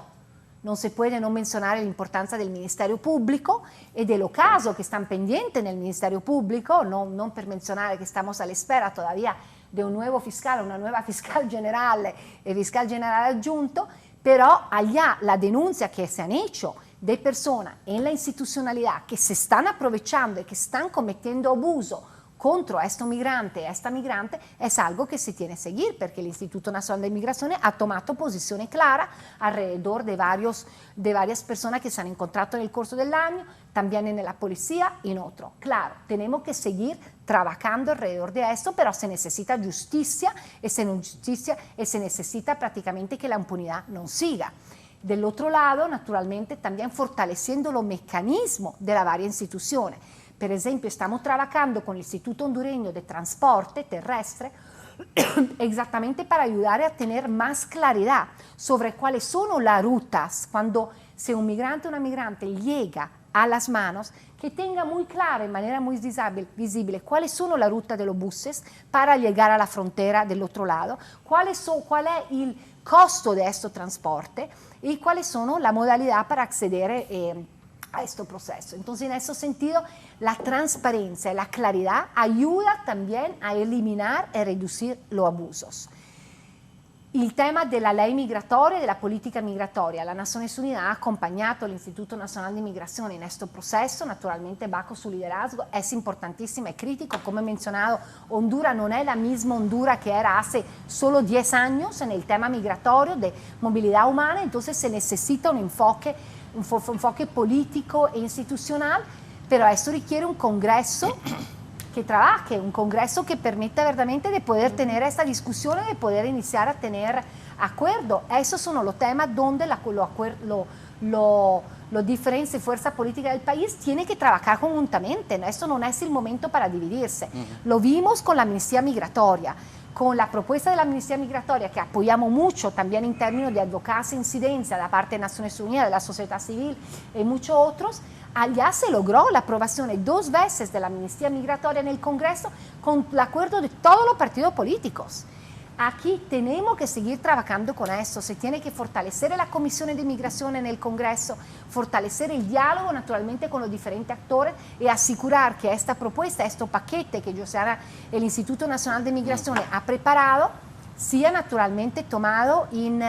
no se puede no mencionar la importancia del Ministerio Público y de los casos que están pendientes en el Ministerio Público, no per mencionar que estamos a la espera todavía de un nuevo fiscal, una nueva fiscal general y fiscal general adjunto, pero allá la denuncia que se han hecho de personas en la institucionalidad que se están aprovechando y que están cometiendo abuso contra estos migrantes y esta migrante es algo que se tiene que seguir, porque el Instituto Nacional de Migraciones ha tomado posiciones claras alrededor de varias personas que se han encontrado en el curso del año, también en la policía y en otro. Claro, tenemos que seguir trabajando alrededor de esto, pero se necesita justicia y se necesita prácticamente que la impunidad no siga. Del otro lado, naturalmente, también fortaleciendo los mecanismos de las varias instituciones. Per esempio, estamos trabajando con el Instituto Hondureño de Transporte Terrestre exactamente para ayudar a tener más claridad sobre cuáles son las rutas cuando si un migrante o una migrante llega a las manos, que tenga muy clara de manera muy visible cuáles son las rutas de los buses para llegar a la frontera del otro lado, cuál es el costo de este transporte y cuáles son la modalidad para acceder a este proceso. Entonces, en ese sentido, la transparencia y la claridad ayuda también a eliminar y reducir los abusos. El tema de la ley migratoria y de la política migratoria. La Naciones Unidas ha acompañado al Instituto Nacional de Migración en este proceso, naturalmente bajo su liderazgo, es importantísimo y crítico. Como he mencionado, Honduras no es la misma Honduras que era hace solo 10 años en el tema migratorio de movilidad humana, entonces se necesita un enfoque político e institucional, pero esto requiere un Congreso que trabaje, un Congreso que permita verdaderamente de poder tener esta discusión y de poder iniciar a tener acuerdo. Esos son los temas donde los diferentes fuerzas políticas del país tienen que trabajar conjuntamente, ¿no? Esto no es el momento para dividirse. Lo vimos con la amnistía migratoria, con la propuesta de la amnistía migratoria, que apoyamos mucho también en términos de advocacia e incidencia de parte de Naciones Unidas, de la sociedad civil y muchos otros. Allá se logró la aprobación 2 veces de la amnistía migratoria en el Congreso con el acuerdo de todos los partidos políticos. Aquí tenemos que seguir trabajando con eso, se tiene que fortalecer la Comisión de Migración en el Congreso, fortalecer el diálogo naturalmente con los diferentes actores y asegurar que esta propuesta, este paquete que el Instituto Nacional de Migración ha preparado, sea naturalmente tomado en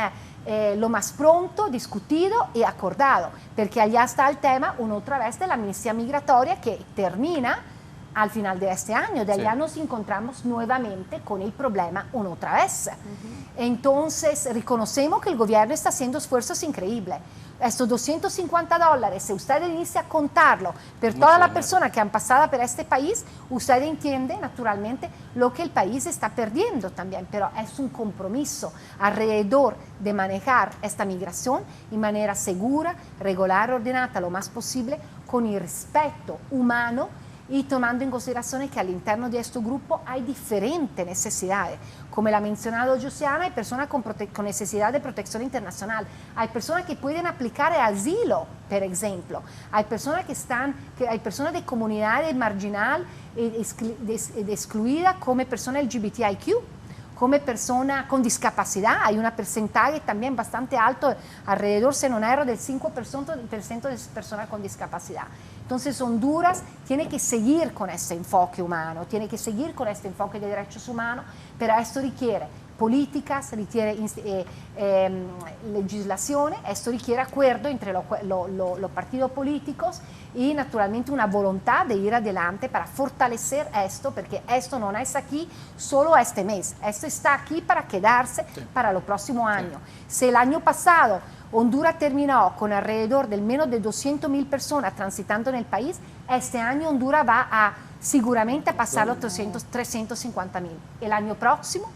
lo más pronto, discutido y acordado, porque allá está el tema una otra vez de la amnistía migratoria que termina al final de este año. De allá nos encontramos nuevamente con el problema una otra vez. Entonces, reconocemos que el gobierno está haciendo esfuerzos increíbles. Estos $250, si usted inicia a contarlo por todas las personas que han pasado por este país, usted entiende naturalmente lo que el país está perdiendo también, pero es un compromiso alrededor de manejar esta migración de manera segura, regular, ordenada lo más posible, con el respeto humano y tomando en consideración que al interno de este grupo hay diferentes necesidades. Como la ha mencionado Josiana, hay personas con necesidad de protección internacional, hay personas que pueden aplicar el asilo, por ejemplo, hay personas hay personas de comunidades marginal excluidas como personas LGBTIQ, como persona con discapacidad. Hay un porcentaje también bastante alto, alrededor, si no erro, del 5% de personas con discapacidad. Entonces, Honduras tiene que seguir con este enfoque humano, tiene que seguir con este enfoque de derechos humanos, pero esto requiere políticas, requiere legislaciones, esto requiere acuerdo entre los partidos políticos y naturalmente una voluntad de ir adelante para fortalecer esto, porque esto no es aquí solo este mes, esto está aquí para quedarse para los próximos años. Si el año pasado Honduras terminó con alrededor del menos de 200.000 personas transitando en el país, este año Honduras va a seguramente a pasar los 350.000. El año próximo,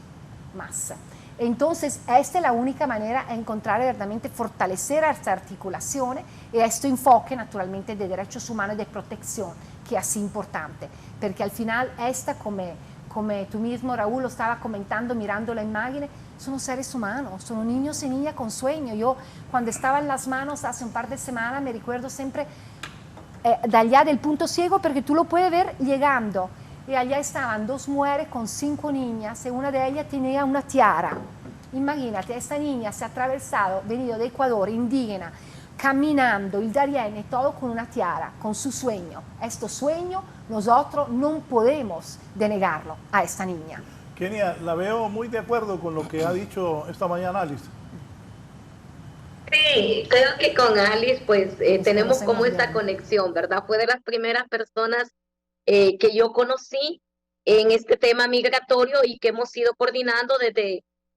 más. Entonces, esta es la única manera de encontrar verdaderamente fortalecer estas articulaciones y este enfoque naturalmente de derechos humanos y de protección, que es así importante, porque al final esta, como come tú mismo, Raúl, lo estaba comentando, mirando la imagen, son seres humanos, son niños y niñas con sueño. Yo cuando estaba en las manos hace un par de semanas me recuerdo siempre de allá del punto ciego, porque tú lo puedes ver llegando. Y allá estaban 2 mujeres con 5 niñas y una de ellas tenía una tiara. Imagínate, esta niña se ha atravesado, venido de Ecuador, indígena, caminando, el Darién, todo con una tiara, con su sueño. Este sueño nosotros no podemos denegarlo a esta niña. Kenia, la veo muy de acuerdo con lo que ha dicho esta mañana Alice. Sí, creo que con Alice pues tenemos como esta conexión, ¿verdad? Fue de las primeras personas que yo conocí en este tema migratorio y que hemos ido coordinando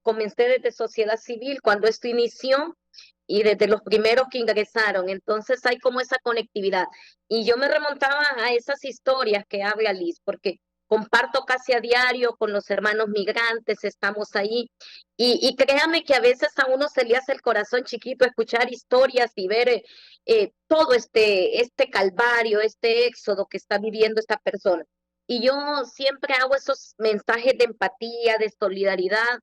comencé desde sociedad civil cuando esto inició y desde los primeros que ingresaron. Entonces hay como esa conectividad. Y yo me remontaba a esas historias que habla Liz, porque comparto casi a diario con los hermanos migrantes, estamos ahí. Y créame que a veces a uno se le hace el corazón chiquito escuchar historias y ver todo este calvario, este éxodo que está viviendo esta persona. Y yo siempre hago esos mensajes de empatía, de solidaridad,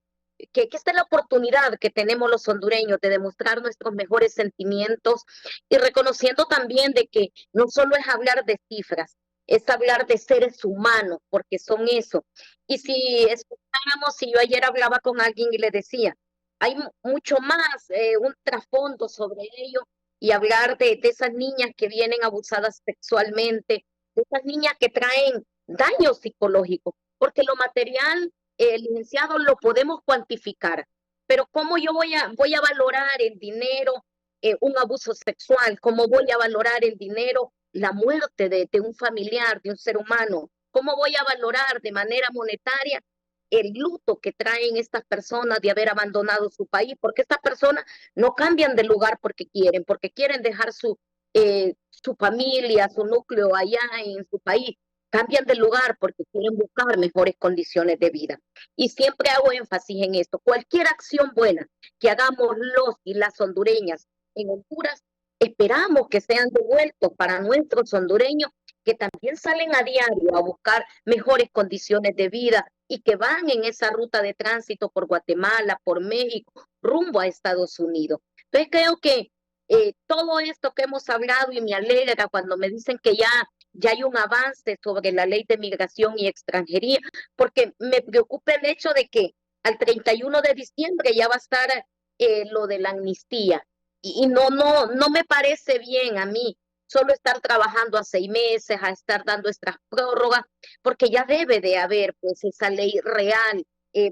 que esta es la oportunidad que tenemos los hondureños de demostrar nuestros mejores sentimientos y reconociendo también de que no solo es hablar de cifras, es hablar de seres humanos, porque son eso. Y si escucháramos, si yo ayer hablaba con alguien y le decía, hay mucho más, un trasfondo sobre ello, y hablar de esas niñas que vienen abusadas sexualmente, de esas niñas que traen daño psicológico, porque lo material, licenciado, lo podemos cuantificar, pero ¿cómo yo voy a valorar en dinero un abuso sexual? ¿Cómo voy a valorar en dinero la muerte de un familiar, de un ser humano? ¿Cómo voy a valorar de manera monetaria el luto que traen estas personas de haber abandonado su país? Porque estas personas no cambian de lugar porque quieren dejar su familia, su núcleo allá en su país. Cambian de lugar porque quieren buscar mejores condiciones de vida. Y siempre hago énfasis en esto. Cualquier acción buena que hagamos los y las hondureñas en Honduras, esperamos que sean devueltos para nuestros hondureños que también salen a diario a buscar mejores condiciones de vida y que van en esa ruta de tránsito por Guatemala, por México, rumbo a Estados Unidos. Entonces creo que todo esto que hemos hablado, y me alegra cuando me dicen que ya hay un avance sobre la ley de migración y extranjería, porque me preocupa el hecho de que al 31 de diciembre ya va a estar lo de la amnistía. Y no me parece bien a mí solo estar trabajando a 6 meses, a estar dando estas prórrogas, porque ya debe de haber pues esa ley real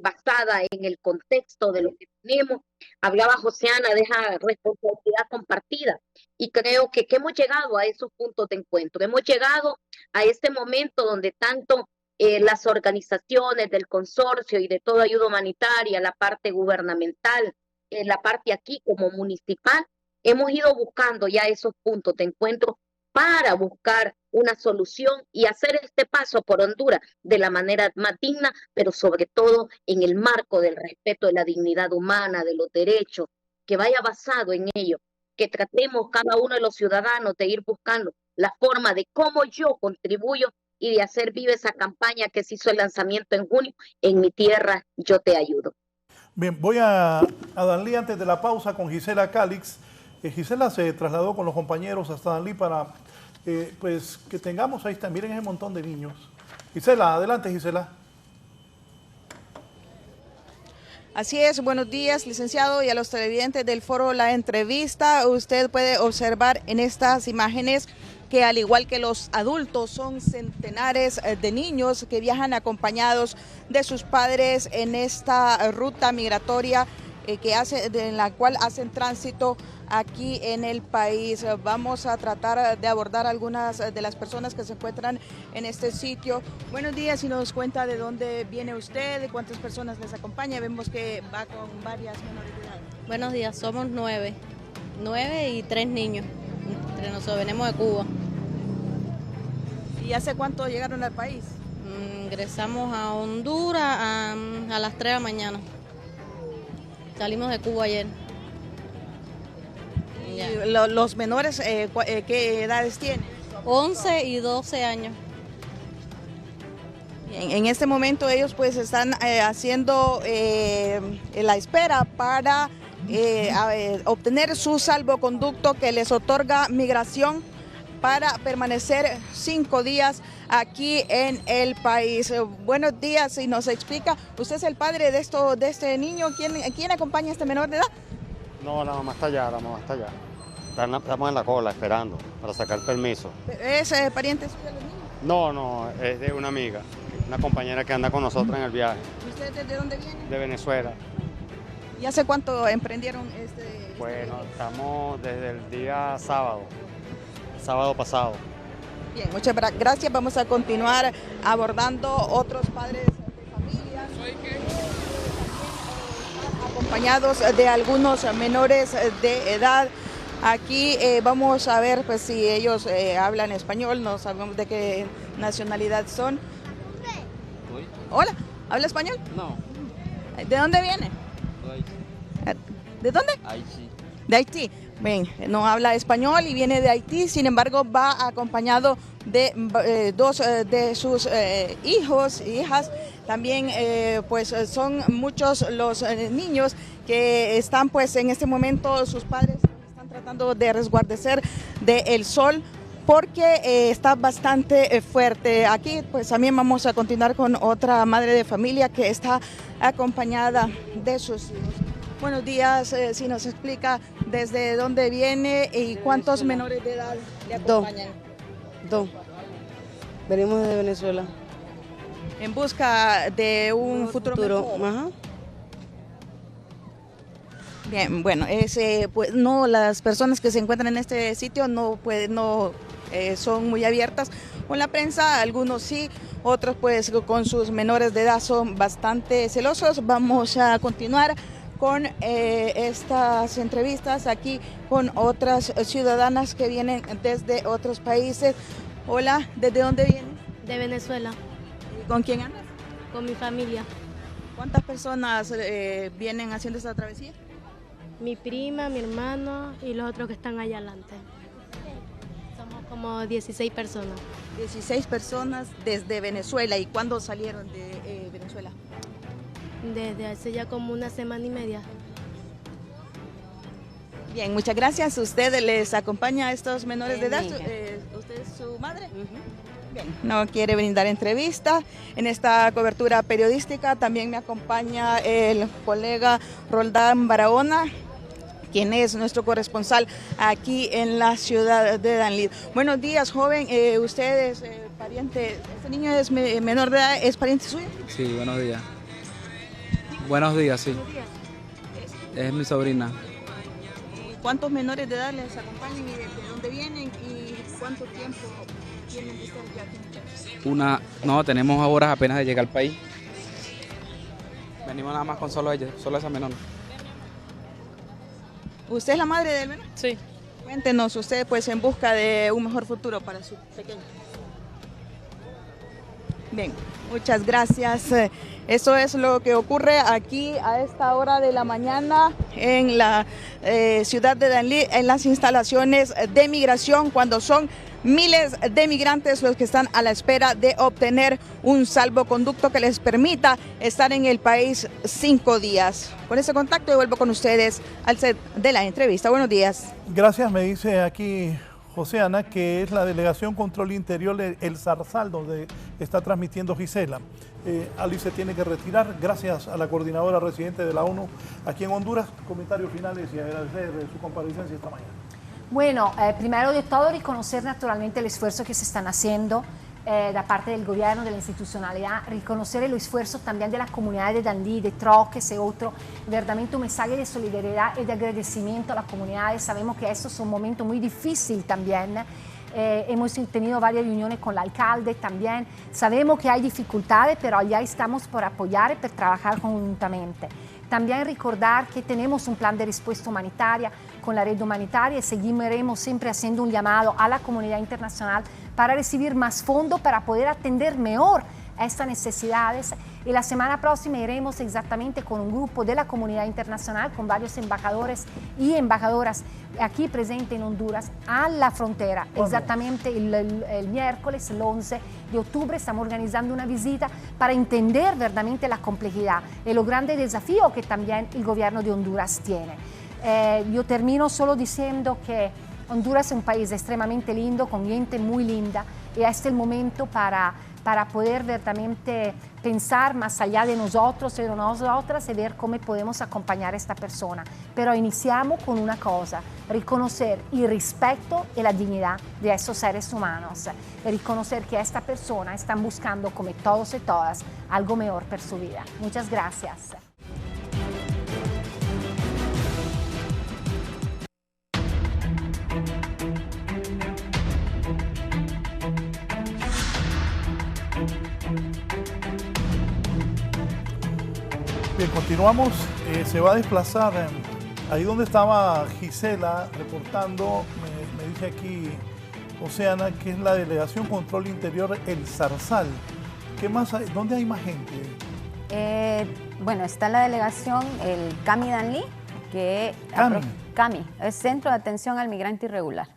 basada en el contexto de lo que tenemos. Hablaba Joseana de esa responsabilidad compartida y creo que hemos llegado a esos puntos de encuentro, hemos llegado a este momento donde tanto las organizaciones del consorcio y de toda ayuda humanitaria, la parte gubernamental, la parte aquí como municipal, hemos ido buscando ya esos puntos de encuentro para buscar una solución y hacer este paso por Honduras de la manera más digna, pero sobre todo en el marco del respeto de la dignidad humana, de los derechos, que vaya basado en ello, que tratemos cada uno de los ciudadanos de ir buscando la forma de cómo yo contribuyo y de hacer viva esa campaña que se hizo el lanzamiento en junio, En mi tierra yo te ayudo. Bien, voy a Danlí antes de la pausa con Gisela Calix. Gisela se trasladó con los compañeros hasta Danlí para pues que tengamos ahí, miren ese montón de niños. Gisela, adelante Gisela. Así es, buenos días, licenciado, y a los televidentes del foro La Entrevista. Usted puede observar en estas imágenes que al igual que los adultos son centenares de niños que viajan acompañados de sus padres en esta ruta migratoria en la cual hacen tránsito aquí en el país. Vamos a tratar de abordar algunas de las personas que se encuentran en este sitio. Buenos días, y nos cuenta de dónde viene usted, de cuántas personas les acompaña. Vemos que va con varias menores de edad. Buenos días, somos 9 y 3 niños. Entre nosotros venimos de Cuba. ¿Y hace cuánto llegaron al país? Ingresamos a Honduras a las 3 de la mañana. Salimos de Cuba ayer. ¿Y los menores qué edades tienen? 11 y 12 años. En este momento ellos pues están haciendo la espera para obtener su salvoconducto que les otorga migración para permanecer 5 días aquí en el país. Buenos días, y nos explica, ¿usted es el padre de este niño? ¿Quién acompaña a este menor de edad? No, la mamá está allá, Estamos en la cola esperando para sacar permiso. ¿Es pariente suyo de los niños? No, es de una amiga, una compañera que anda con nosotros en el viaje. ¿Usted de dónde viene? De Venezuela. ¿Y hace cuánto emprendieron Bueno, estamos desde el día sábado pasado. Bien, muchas gracias. Vamos a continuar abordando otros padres de familia, acompañados de algunos menores de edad. Aquí vamos a ver pues si ellos hablan español, no sabemos de qué nacionalidad son. Hola, ¿habla español? No. ¿De dónde viene? ¿De dónde? Haití. De Haití. Bien, no habla español y viene de Haití, sin embargo va acompañado de dos de sus hijos e hijas. También pues son muchos los niños que están pues en este momento, sus padres están tratando de resguardecer del sol porque está bastante fuerte. Aquí pues también vamos a continuar con otra madre de familia que está acompañada de sus hijos. Buenos días, si nos explica desde dónde viene y cuántos menores de edad le acompañan. Dos. Venimos de Venezuela. En busca de un futuro mejor. Ajá. Bien, bueno, pues no, las personas que se encuentran en este sitio no son muy abiertas con la prensa, algunos sí, otros pues con sus menores de edad son bastante celosos. Vamos a continuar con estas entrevistas aquí con otras ciudadanas que vienen desde otros países. Hola, ¿desde dónde vienes? De Venezuela. ¿Y con quién andas? Con mi familia. ¿Cuántas personas vienen haciendo esta travesía? Mi prima, mi hermano y los otros que están allá adelante. Somos como 16 personas. 16 personas desde Venezuela. ¿Y cuándo salieron de Venezuela? Desde hace ya como una semana y media. Bien, muchas gracias. ¿Usted les acompaña a estos menores de edad? ¿Usted es su madre? Bien, no quiere brindar entrevista. En esta cobertura periodística también me acompaña el colega Roldán Barahona, quien es nuestro corresponsal aquí en la ciudad de Danlí. Buenos días, joven. ¿Usted es pariente? ¿Este niño es menor de edad? ¿Es pariente suyo? Sí, buenos días. Buenos días, sí. Buenos días. Es mi sobrina. ¿Cuántos menores de edad les acompañan y de dónde vienen y cuánto tiempo tienen de estar ya aquí? No, tenemos horas apenas de llegar al país. Venimos nada más con solo ella, solo esa menor. ¿Usted es la madre del menor? Sí. Cuéntenos, usted pues en busca de un mejor futuro para su pequeño. Bien, muchas gracias. Eso es lo que ocurre aquí a esta hora de la mañana en la ciudad de Danlí, en las instalaciones de migración, cuando son miles de migrantes los que están a la espera de obtener un salvoconducto que les permita estar en el país 5 días. Con ese contacto yo vuelvo con ustedes al set de la entrevista. Buenos días. Gracias, me dice aquí José Ana, que es la Delegación Control Interior El Zarzal, donde está transmitiendo Gisela. Ali se tiene que retirar, gracias a la coordinadora residente de la ONU aquí en Honduras. Comentarios finales y agradecer su comparecencia esta mañana. Bueno, primero de todo reconocer naturalmente el esfuerzo que se están haciendo da parte del gobierno, de la institucionalidad, reconocer el esfuerzo también de la comunidad de Danlí, de Troques y otro, verdaderamente un mensaje de solidaridad y de agradecimiento a las comunidades. Sabemos que esto es un momento muy difícil también. Hemos tenido varias reuniones con el alcalde también. Sabemos que hay dificultades, pero allá estamos por apoyar y por trabajar conjuntamente. También recordar que tenemos un plan de respuesta humanitaria con la red humanitaria y seguiremos siempre haciendo un llamado a la comunidad internacional para recibir más fondos para poder atender mejor estas necesidades. Y la semana próxima iremos exactamente con un grupo de la comunidad internacional, con varios embajadores y embajadoras aquí presentes en Honduras, a la frontera. Exactamente el miércoles, el 11 de octubre, estamos organizando una visita para entender verdaderamente la complejidad y lo grande desafío que también el gobierno de Honduras tiene. Yo termino solo diciendo que Honduras es un país extremadamente lindo, con gente muy linda, y este es el momento para poder verdaderamente pensar más allá de nosotros y de nosotras y ver cómo podemos acompañar a esta persona. Pero iniciamos con una cosa, reconocer el respeto y la dignidad de esos seres humanos, y reconocer que esta persona están buscando, como todos y todas, algo mejor para su vida. Muchas gracias. Bien, continuamos. Se va a desplazar ahí donde estaba Gisela reportando, me dice aquí Oceana, que es la Delegación Control Interior El Zarzal. ¿Qué más hay? ¿Dónde hay más gente? Bueno, está la delegación, el CAMI Danlí, que CAMI es Centro de Atención al Migrante Irregular.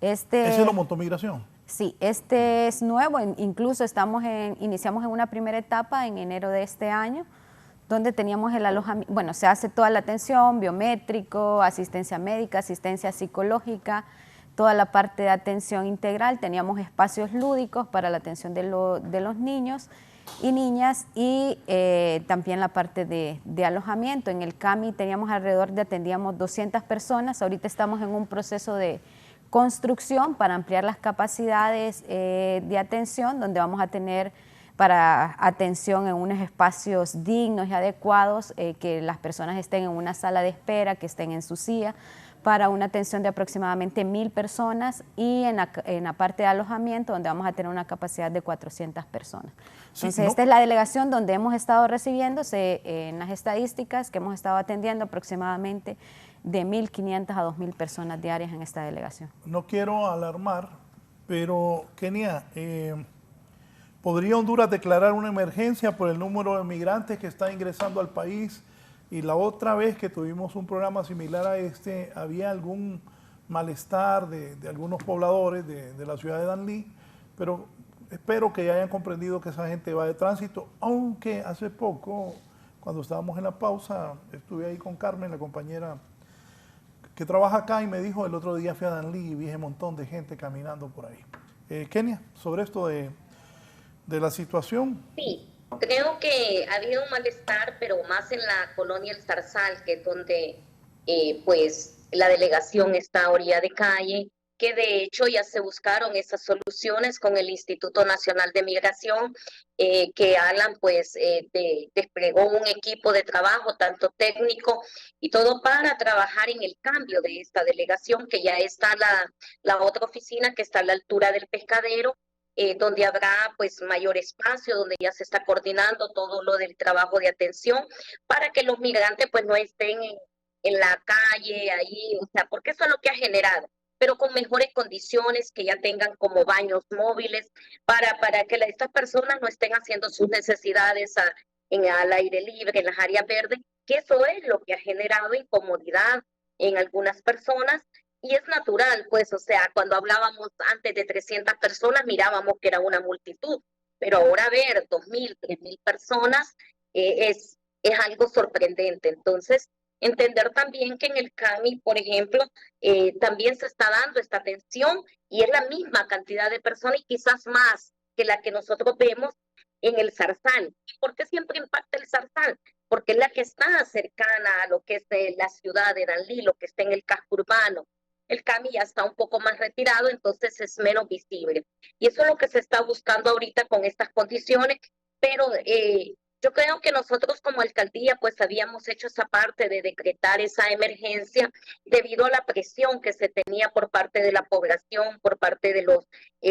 ¿Ese lo montó Migración? Sí, este es nuevo, incluso iniciamos en una primera etapa en enero de este año, donde teníamos el alojamiento, bueno, se hace toda la atención, biométrico, asistencia médica, asistencia psicológica, toda la parte de atención integral, teníamos espacios lúdicos para la atención de los niños y niñas, y también la parte de alojamiento. En el CAMI teníamos atendíamos 200 personas, ahorita estamos en un proceso de construcción para ampliar las capacidades de atención, donde vamos a tener para atención en unos espacios dignos y adecuados, que las personas estén en una sala de espera, que estén en su silla, para una atención de aproximadamente 1000 personas, y en la parte de alojamiento, donde vamos a tener una capacidad de 400 personas. Entonces, esta es la delegación donde hemos estado recibiéndose en las estadísticas, que hemos estado atendiendo aproximadamente de 1500 a 2000 personas diarias en esta delegación. No quiero alarmar, pero Kenia, ¿podría Honduras declarar una emergencia por el número de migrantes que están ingresando al país? Y la otra vez que tuvimos un programa similar a este, había algún malestar de algunos pobladores de la ciudad de Danlí, pero espero que ya hayan comprendido que esa gente va de tránsito, aunque hace poco, cuando estábamos en la pausa, estuve ahí con Carmen, la compañera que trabaja acá, y me dijo, el otro día fui a Danlí y vi un montón de gente caminando por ahí. Kenia, sobre esto de la situación. Sí, creo que ha habido un malestar, pero más en la colonia El Zarzal, que es donde pues la delegación está a orilla de calle, que de hecho ya se buscaron esas soluciones con el Instituto Nacional de Migración, que Alan pues desplegó un equipo de trabajo, tanto técnico y todo, para trabajar en el cambio de esta delegación, que ya está la otra oficina que está a la altura del Pescadero, donde habrá pues mayor espacio, donde ya se está coordinando todo lo del trabajo de atención, para que los migrantes pues no estén en la calle ahí, o sea, porque eso es lo que ha generado, pero con mejores condiciones, que ya tengan como baños móviles, para que estas personas no estén haciendo sus necesidades al aire libre, en las áreas verdes, que eso es lo que ha generado incomodidad en algunas personas. Y es natural, pues, o sea, cuando hablábamos antes de 300 personas, mirábamos que era una multitud, pero ahora ver 2000, 3000 personas es algo sorprendente. Entonces, entender también que en el CAMI, por ejemplo, también se está dando esta atención, y es la misma cantidad de personas y quizás más que la que nosotros vemos en el Zarzal. ¿Por qué siempre impacta el Zarzal? Porque es la que está cercana a lo que es la ciudad de Danlí, lo que está en el casco urbano. El CAMI ya está un poco más retirado, entonces es menos visible. Y eso es lo que se está buscando ahorita con estas condiciones, pero yo creo que nosotros como alcaldía pues habíamos hecho esa parte de decretar esa emergencia debido a la presión que se tenía por parte de la población, por parte de los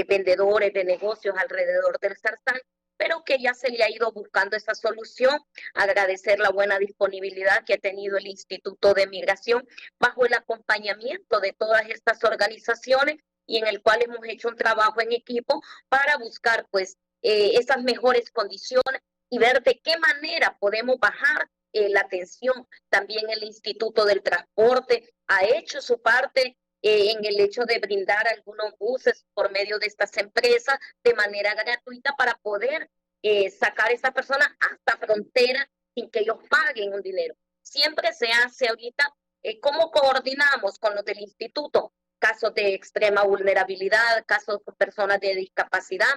vendedores de negocios alrededor del Zarzal, pero que ya se le ha ido buscando esa solución. Agradecer la buena disponibilidad que ha tenido el Instituto de Migración bajo el acompañamiento de todas estas organizaciones, y en el cual hemos hecho un trabajo en equipo para buscar pues esas mejores condiciones y ver de qué manera podemos bajar la tensión. También el Instituto del Transporte ha hecho su parte en el hecho de brindar algunos buses por medio de estas empresas de manera gratuita para poder sacar a estas personas hasta frontera sin que ellos paguen un dinero. Siempre se hace ahorita, ¿cómo coordinamos con los del instituto? Casos de extrema vulnerabilidad, casos de personas de discapacidad.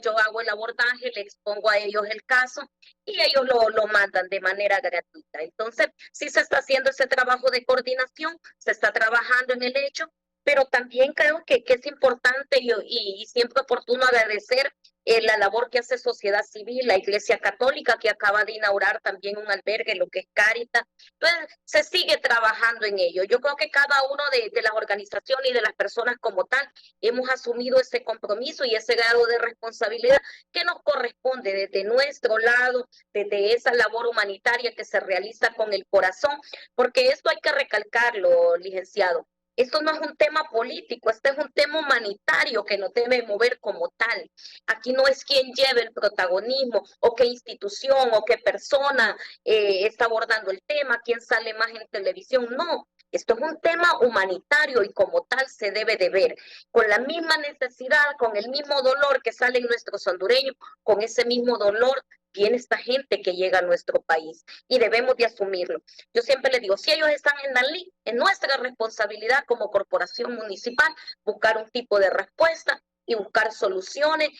Yo hago el abordaje, le expongo a ellos el caso y ellos lo mandan de manera gratuita. Entonces, sí se está haciendo ese trabajo de coordinación, se está trabajando en el hecho, pero también creo que es importante y siempre oportuno agradecer la labor que hace sociedad civil, la Iglesia Católica, que acaba de inaugurar también un albergue, lo que es Cáritas. Entonces, se sigue trabajando en ello. Yo creo que cada uno de las organizaciones y de las personas como tal hemos asumido ese compromiso y ese grado de responsabilidad que nos corresponde desde nuestro lado, desde esa labor humanitaria que se realiza con el corazón, porque esto hay que recalcarlo, licenciado. Esto no es un tema político, este es un tema humanitario que nos debe mover como tal. Aquí no es quien lleve el protagonismo o qué institución o qué persona está abordando el tema, quién sale más en televisión. No, esto es un tema humanitario y como tal se debe de ver. Con la misma necesidad, con el mismo dolor que salen nuestros hondureños, con ese mismo dolor viene esta gente que llega a nuestro país y debemos de asumirlo. Yo siempre les digo, si ellos están en Danlí, es nuestra responsabilidad como corporación municipal buscar un tipo de respuesta y buscar soluciones,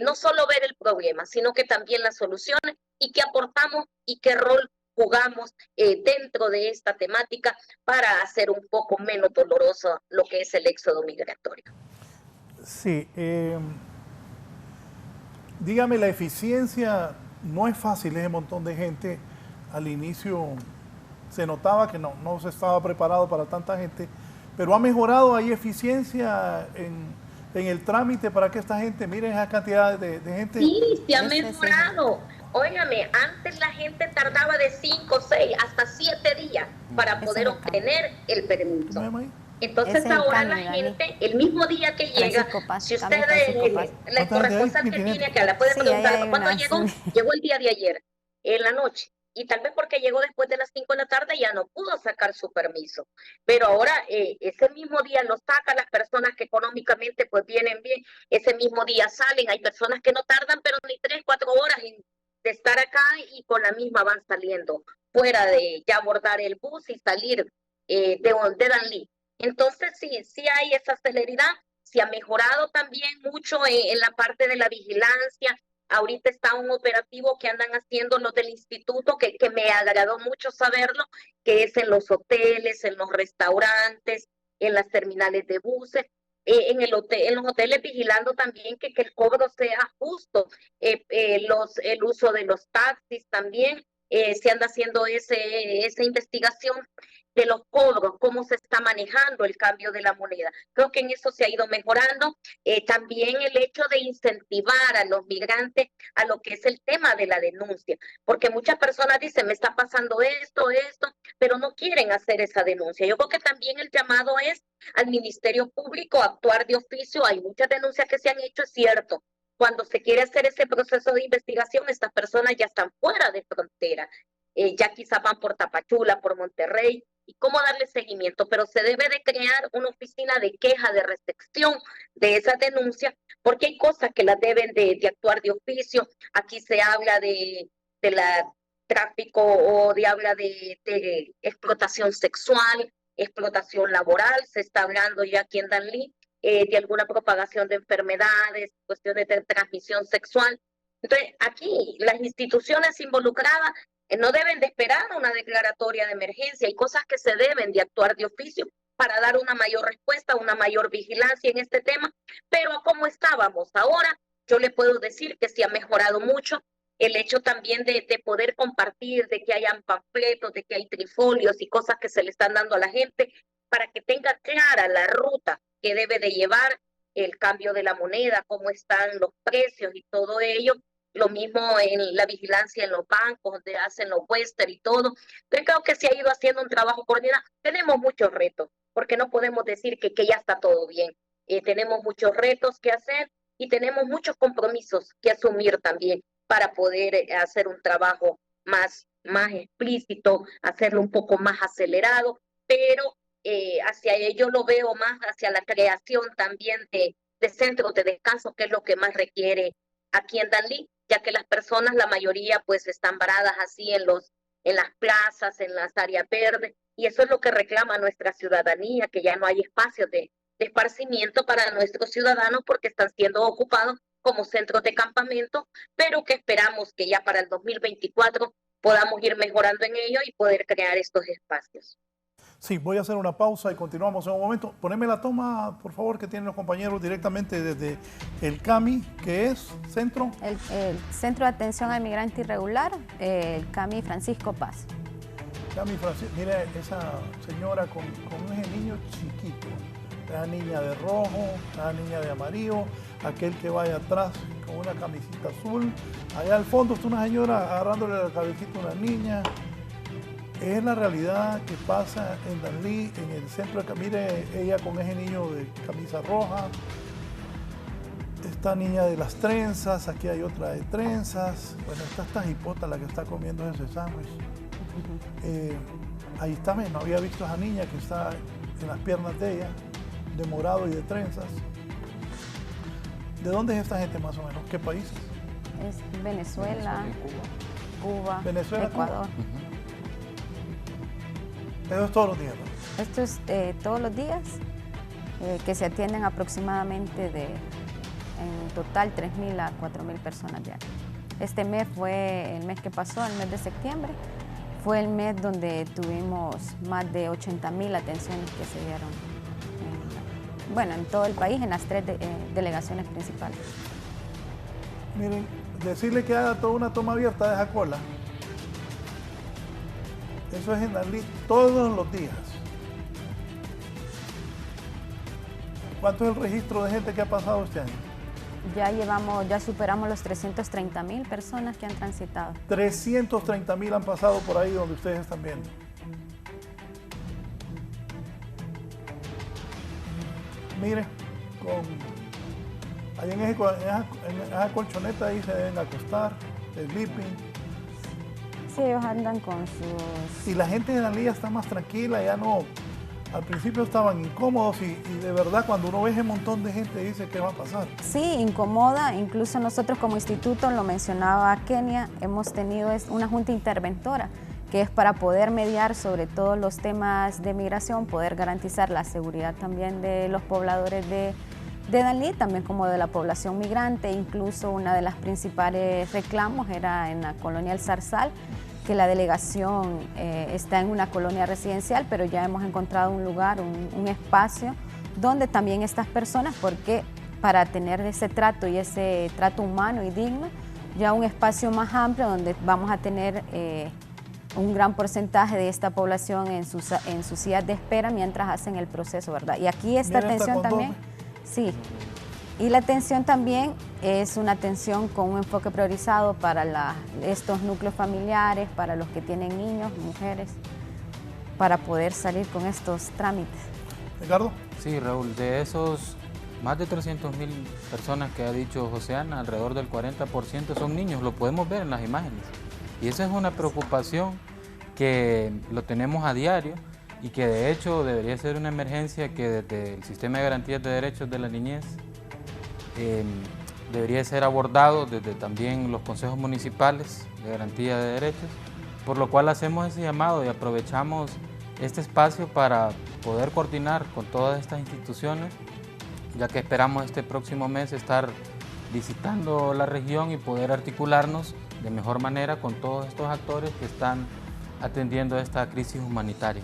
no solo ver el problema, sino que también las soluciones y qué aportamos y qué rol jugamos dentro de esta temática para hacer un poco menos doloroso lo que es el éxodo migratorio. Sí, dígame, la eficiencia no es fácil, ese montón de gente. Al inicio se notaba que no se estaba preparado para tanta gente, pero ha mejorado, hay eficiencia en el trámite para que esta gente, miren esa cantidad de gente. Sí, se ha mejorado. Óigame, antes la gente tardaba de 5, 6, hasta 7 días para poder obtener el permiso. Entonces ahora la gente, el mismo día que llega, si usted la corresponsal que tiene acá, la puede preguntar, ¿cuándo llegó? Llegó el día de ayer, en la noche. Y tal vez porque llegó después de las 5 de la tarde ya no pudo sacar su permiso. Pero ahora ese mismo día lo sacan las personas que económicamente pues vienen bien. Ese mismo día salen. Hay personas que no tardan pero ni 3, 4 horas de estar acá y con la misma van saliendo. Fuera de ya abordar el bus y salir de Danlí. Entonces sí hay esa celeridad. Se ha mejorado también mucho en la parte de la vigilancia. Ahorita está un operativo que andan haciendo los del instituto que me agradó mucho saberlo, que es en los hoteles, en los restaurantes, en las terminales de buses, en los hoteles vigilando también que el cobro sea justo, el uso de los taxis también, se anda haciendo esa investigación de los cobros, cómo se está manejando el cambio de la moneda. Creo que en eso se ha ido mejorando. También el hecho de incentivar a los migrantes a lo que es el tema de la denuncia, porque muchas personas dicen, me está pasando esto, pero no quieren hacer esa denuncia. Yo creo que también el llamado es al Ministerio Público a actuar de oficio. Hay muchas denuncias que se han hecho, es cierto. Cuando se quiere hacer ese proceso de investigación, estas personas ya están fuera de frontera. Ya quizás van por Tapachula, por Monterrey, y cómo darle seguimiento, pero se debe de crear una oficina de queja, de recepción de esas denuncias, porque hay cosas que las deben de actuar de oficio. Aquí se habla de la tráfico o habla de explotación sexual, explotación laboral, se está hablando ya aquí en Danlí, de alguna propagación de enfermedades, cuestiones de transmisión sexual. Entonces, aquí las instituciones involucradas no deben de esperar una declaratoria de emergencia. Hay cosas que se deben de actuar de oficio para dar una mayor respuesta, una mayor vigilancia en este tema, pero como estábamos ahora, yo le puedo decir que se ha mejorado mucho el hecho también de poder compartir, de que hayan panfletos, de que hay trifolios y cosas que se le están dando a la gente para que tenga clara la ruta que debe de llevar el cambio de la moneda, cómo están los precios y todo ello. Lo mismo en la vigilancia en los bancos, donde hacen los Western y todo. Yo creo que se ha ido haciendo un trabajo coordinado. Tenemos muchos retos, porque no podemos decir que ya está todo bien. Tenemos muchos retos que hacer, y tenemos muchos compromisos que asumir también para poder hacer un trabajo más explícito, hacerlo un poco más acelerado, pero hacia ello lo veo más hacia la creación también de centros de descanso, que es lo que más requiere aquí en Danlí, ya que las personas, la mayoría, pues están varadas así en las plazas, en las áreas verdes, y eso es lo que reclama nuestra ciudadanía, que ya no hay espacios de esparcimiento para nuestros ciudadanos porque están siendo ocupados como centros de campamento, pero que esperamos que ya para el 2024 podamos ir mejorando en ello y poder crear estos espacios. Sí, voy a hacer una pausa y continuamos en un momento. Poneme la toma, por favor, que tienen los compañeros directamente desde el CAMI, que es Centro. El Centro de Atención al Migrante Irregular, el CAMI Francisco Paz. CAMI Francisco, mire esa señora con ese niño chiquito, la niña de rojo, la niña de amarillo, aquel que vaya atrás con una camisita azul. Allá al fondo está una señora agarrándole la cabecita a una niña. Es la realidad que pasa en Danlí, en el centro de... Mire, ella con ese niño de camisa roja, esta niña de las trenzas, aquí hay otra de trenzas. Bueno, está esta jipota la que está comiendo ese sándwich. Ahí está, no había visto a esa niña que está en las piernas de ella, de morado y de trenzas. ¿De dónde es esta gente más o menos? ¿Qué países? Es Venezuela, Cuba, Venezuela, Ecuador. Cuba. Eso es todos los días, ¿no? Esto es todos los días, que se atienden aproximadamente en total 3.000 a 4.000 personas diarias. Este mes fue el mes que pasó, el mes de septiembre, fue el mes donde tuvimos más de 80.000 atenciones que se dieron en todo el país, en las 3 delegaciones principales. Miren, decirle que haga toda una toma abierta de esa cola, eso es en Danlí todos los días. ¿Cuánto es el registro de gente que ha pasado este año? Ya superamos los 330.000 personas que han transitado. 330.000 han pasado por ahí donde ustedes están viendo. Mire, ahí en esa colchoneta ahí se deben acostar, el sleeping. Sí, ellos andan con sus... Y la gente de Danlí ya está más tranquila, ya no... Al principio estaban incómodos y de verdad cuando uno ve ese montón de gente dice ¿qué va a pasar? Sí, incomoda. Incluso nosotros como instituto, lo mencionaba Kenia, hemos tenido una junta interventora que es para poder mediar sobre todos los temas de migración, poder garantizar la seguridad también de los pobladores de Danlí, también como de la población migrante. Incluso una de las principales reclamos era en la colonia El Zarzal, que la delegación está en una colonia residencial, pero ya hemos encontrado un lugar, un espacio donde también estas personas, porque para tener ese trato y ese trato humano y digno, ya un espacio más amplio donde vamos a tener un gran porcentaje de esta población en sus sillas de espera mientras hacen el proceso, ¿verdad? Y aquí esta atención también, sí. Y la atención también es una atención con un enfoque priorizado para estos núcleos familiares, para los que tienen niños, mujeres, para poder salir con estos trámites. Ricardo. Sí, Raúl, de esos más de 300.000 personas que ha dicho Joseana, alrededor del 40% son niños, lo podemos ver en las imágenes. Y esa es una preocupación que lo tenemos a diario y que de hecho debería ser una emergencia que desde el Sistema de Garantías de Derechos de la Niñez debería ser abordado desde también los consejos municipales de garantía de derechos, por lo cual hacemos ese llamado y aprovechamos este espacio para poder coordinar con todas estas instituciones, ya que esperamos este próximo mes estar visitando la región y poder articularnos de mejor manera con todos estos actores que están atendiendo esta crisis humanitaria.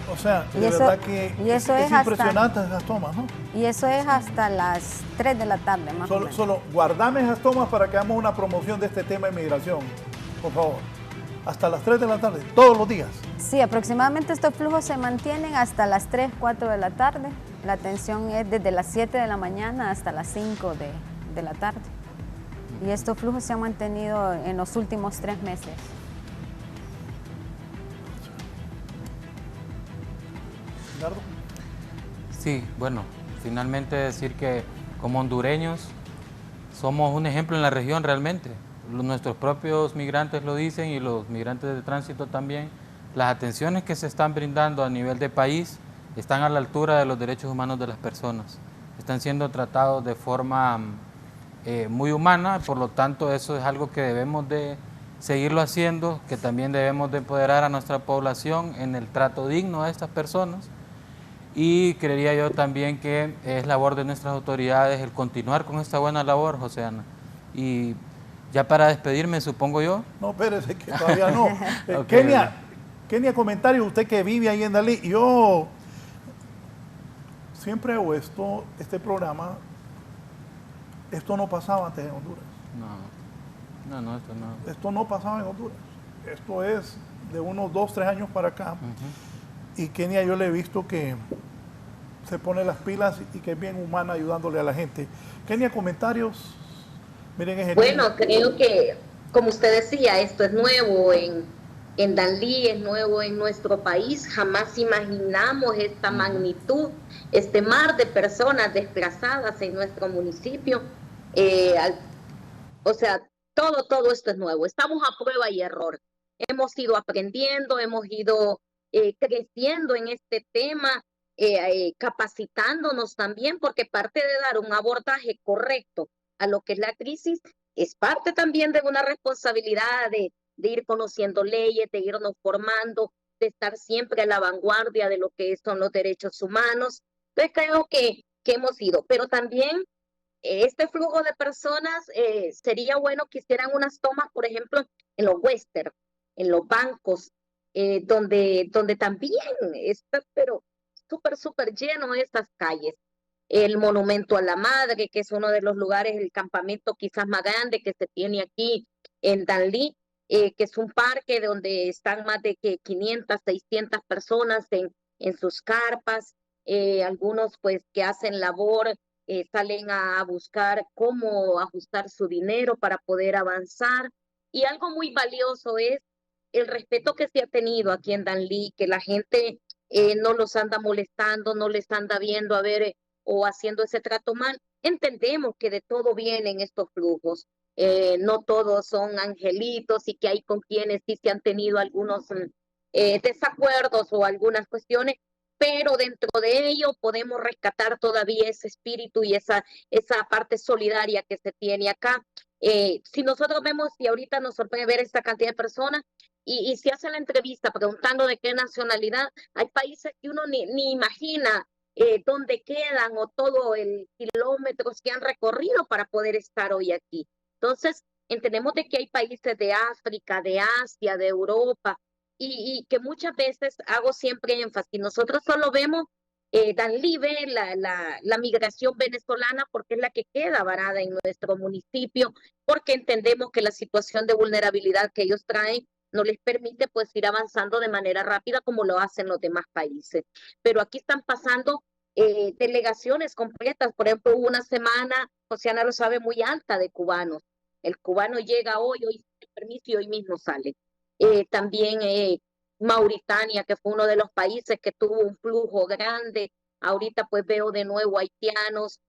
O sea, de verdad que es impresionante esas tomas, ¿no? Y eso es hasta las 3 de la tarde, más o menos. Solo guardame esas tomas para que hagamos una promoción de este tema de migración, por favor. Hasta las 3 de la tarde, todos los días. Sí, aproximadamente estos flujos se mantienen hasta las 3, 4 de la tarde. La atención es desde las 7 de la mañana hasta las 5 de la tarde. Y estos flujos se han mantenido en los últimos 3 meses. Sí, bueno, finalmente decir que como hondureños somos un ejemplo en la región realmente. Nuestros propios migrantes lo dicen y los migrantes de tránsito también. Las atenciones que se están brindando a nivel de país están a la altura de los derechos humanos de las personas. Están siendo tratados de forma muy humana, por lo tanto eso es algo que debemos de seguirlo haciendo, que también debemos de empoderar a nuestra población en el trato digno a estas personas. Y creería yo también que es labor de nuestras autoridades el continuar con esta buena labor, José Ana. Y ya para despedirme, supongo yo. No, espérese, que todavía no. Okay, Kenia, comentario, usted que vive ahí en Danlí. Yo siempre hago este programa, esto no pasaba antes en Honduras. No, esto no. Esto no pasaba en Honduras. Esto es de unos 2, 3 años para acá. Y Kenia yo le he visto que se pone las pilas y que es bien humana ayudándole a la gente. Kenia, comentarios. Miren, bueno, creo que, como usted decía, esto es nuevo en Danlí, es nuevo en nuestro país. Jamás imaginamos esta magnitud, este mar de personas desplazadas en nuestro municipio. O sea, todo esto es nuevo. Estamos a prueba y error. Hemos ido aprendiendo, hemos ido creciendo en este tema, capacitándonos también, porque parte de dar un abordaje correcto a lo que es la crisis es parte también de una responsabilidad de ir conociendo leyes, de irnos formando, de estar siempre a la vanguardia de lo que son los derechos humanos. Entonces creo que hemos ido, pero también este flujo de personas sería bueno que hicieran unas tomas, por ejemplo, en los western, en los bancos, donde también está, pero súper lleno estas calles. El Monumento a la Madre, que es uno de los lugares, el campamento quizás más grande que se tiene aquí en Danlí, que es un parque donde están más de 500, 600 personas en sus carpas, algunos pues que hacen labor, salen a buscar cómo ajustar su dinero para poder avanzar. Y algo muy valioso es el respeto que se ha tenido aquí en Danlí, que la gente no los anda molestando, no les anda viendo a ver o haciendo ese trato mal. Entendemos que de todo vienen estos flujos. No todos son angelitos y que hay con quienes sí se han tenido algunos desacuerdos o algunas cuestiones, pero dentro de ello podemos rescatar todavía ese espíritu y esa parte solidaria que se tiene acá. Si nosotros vemos, y ahorita nos sorprende ver esta cantidad de personas, y si hacen la entrevista preguntando de qué nacionalidad, hay países que uno ni imagina dónde quedan o todo el kilómetros que han recorrido para poder estar hoy aquí. Entonces, entendemos de que hay países de África, de Asia, de Europa, y que muchas veces hago siempre énfasis, nosotros solo vemos Danlí ve la migración venezolana porque es la que queda varada en nuestro municipio, porque entendemos que la situación de vulnerabilidad que ellos traen no les permite pues ir avanzando de manera rápida como lo hacen los demás países. Pero aquí están pasando delegaciones completas, por ejemplo, hubo una semana, José Ana lo sabe, muy alta de cubanos. El cubano llega hoy tiene permiso y hoy mismo sale. También Mauritania, que fue uno de los países que tuvo un flujo grande. Ahorita pues veo de nuevo haitianos,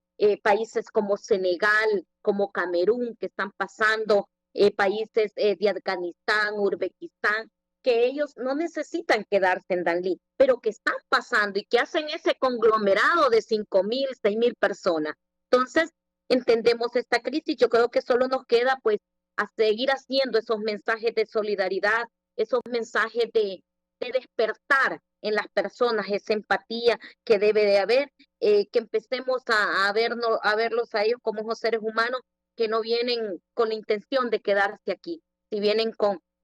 países como Senegal, como Camerún, que están pasando, países de Afganistán, Uzbekistán, que ellos no necesitan quedarse en Danlí, pero que están pasando y que hacen ese conglomerado de 5,000, 6,000 personas. Entonces, entendemos esta crisis. Yo creo que solo nos queda pues a seguir haciendo esos mensajes de solidaridad, esos mensajes de despertar en las personas esa empatía que debe de haber, que empecemos a verlos a ellos como seres humanos que no vienen con la intención de quedarse aquí, si vienen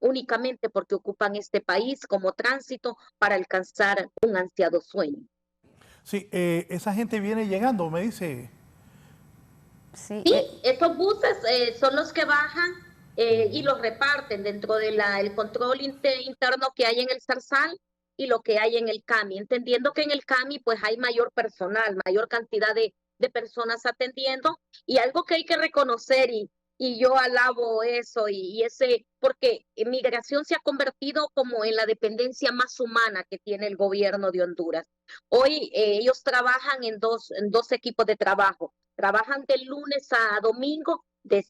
únicamente porque ocupan este país como tránsito para alcanzar un ansiado sueño. Sí, esa gente viene llegando, me dice. Sí, estos buses son los que bajan y los reparten dentro del control interno que hay en el Zarzal. y lo que hay en el CAMI, entendiendo que en el CAMI pues hay mayor personal, mayor cantidad de personas atendiendo, y algo que hay que reconocer, y yo alabo eso, y ese, porque migración se ha convertido como en la dependencia más humana que tiene el gobierno de Honduras. Hoy ellos trabajan en dos equipos de trabajo, trabajan de lunes a domingo de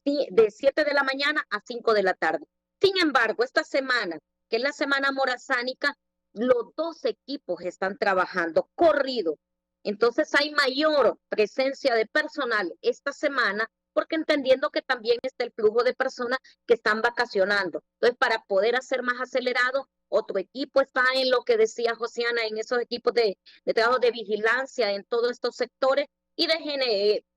7 de la mañana a 5 de la tarde. Sin embargo, esta semana, que es la semana morazánica, los 2 equipos están trabajando corrido. Entonces hay mayor presencia de personal esta semana, porque entendiendo que también está el flujo de personas que están vacacionando. Entonces, para poder hacer más acelerado, otro equipo está en lo que decía Josiana, en esos equipos de trabajo de vigilancia en todos estos sectores, y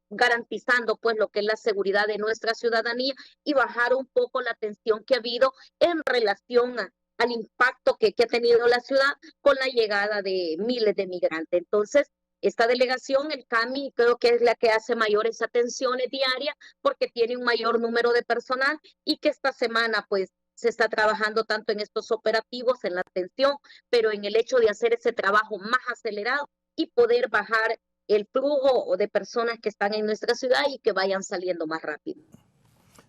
garantizando pues lo que es la seguridad de nuestra ciudadanía, y bajar un poco la tensión que ha habido en relación al impacto que ha tenido la ciudad con la llegada de miles de migrantes. Entonces, esta delegación, el CAMI, creo que es la que hace mayores atenciones diarias, porque tiene un mayor número de personal, y que esta semana pues se está trabajando tanto en estos operativos, en la atención, pero en el hecho de hacer ese trabajo más acelerado y poder bajar el flujo de personas que están en nuestra ciudad y que vayan saliendo más rápido.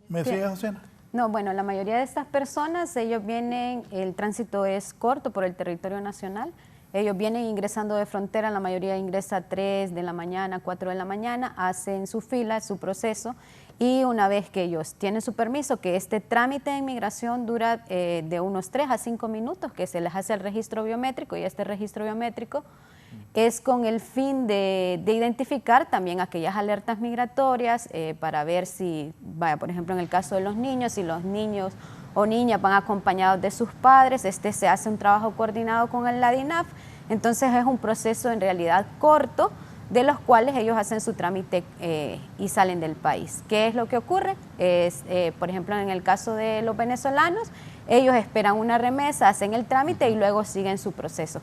¿Me sigue, Josiana? No, bueno, la mayoría de estas personas, ellos vienen, el tránsito es corto por el territorio nacional. Ellos vienen ingresando de frontera, la mayoría ingresa a 3 de la mañana, 4 de la mañana, hacen su fila, su proceso, y una vez que ellos tienen su permiso, que este trámite de inmigración dura de unos 3 a 5 minutos, que se les hace el registro biométrico, y este registro biométrico es con el fin de identificar también aquellas alertas migratorias para ver si, vaya, por ejemplo, en el caso de los niños, si los niños o niñas van acompañados de sus padres, se hace un trabajo coordinado con el DINAF. Entonces es un proceso en realidad corto, de los cuales ellos hacen su trámite y salen del país. ¿Qué es lo que ocurre? Por ejemplo, en el caso de los venezolanos, ellos esperan una remesa, hacen el trámite y luego siguen su proceso.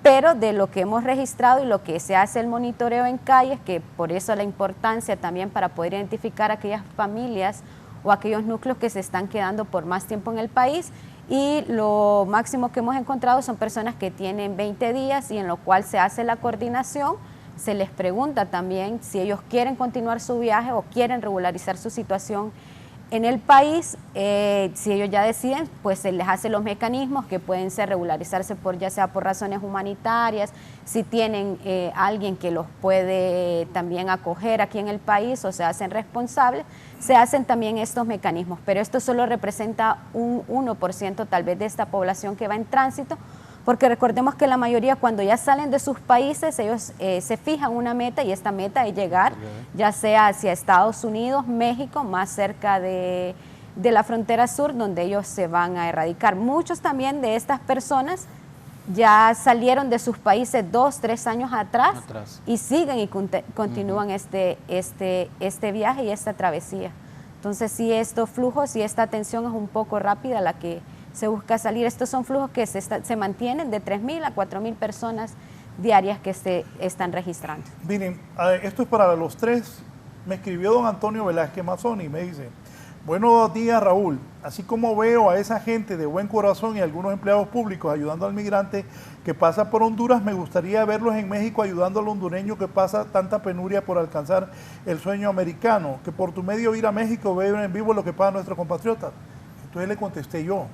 Pero de lo que hemos registrado y lo que se hace el monitoreo en calles, que por eso la importancia también para poder identificar aquellas familias o aquellos núcleos que se están quedando por más tiempo en el país, y lo máximo que hemos encontrado son personas que tienen 20 días y en lo cual se hace la coordinación, se les pregunta también si ellos quieren continuar su viaje o quieren regularizar su situación en el país. Si ellos ya deciden, pues se les hace los mecanismos que pueden ser regularizarse ya sea por razones humanitarias, si tienen alguien que los puede también acoger aquí en el país o se hacen responsables, se hacen también estos mecanismos, pero esto solo representa un 1% tal vez de esta población que va en tránsito, porque recordemos que la mayoría cuando ya salen de sus países, ellos se fijan una meta, y esta meta es llegar ya sea hacia Estados Unidos, México, más cerca de la frontera sur, donde ellos se van a erradicar. Muchos también de estas personas ya salieron de sus países 2, 3 años atrás y siguen y continúan este viaje y esta travesía. Entonces, sí, estos flujos y esta atención es un poco rápida la que se busca salir. Estos son flujos que se mantienen de 3.000 a 4.000 personas diarias que se están registrando. Miren, esto es para los tres. Me escribió don Antonio Velázquez Mazón y me dice: buenos días, Raúl. Así como veo a esa gente de buen corazón y algunos empleados públicos ayudando al migrante que pasa por Honduras, me gustaría verlos en México ayudando al hondureño que pasa tanta penuria por alcanzar el sueño americano, que por tu medio ir a México ver en vivo lo que pasa a nuestros compatriotas. Entonces le contesté yo: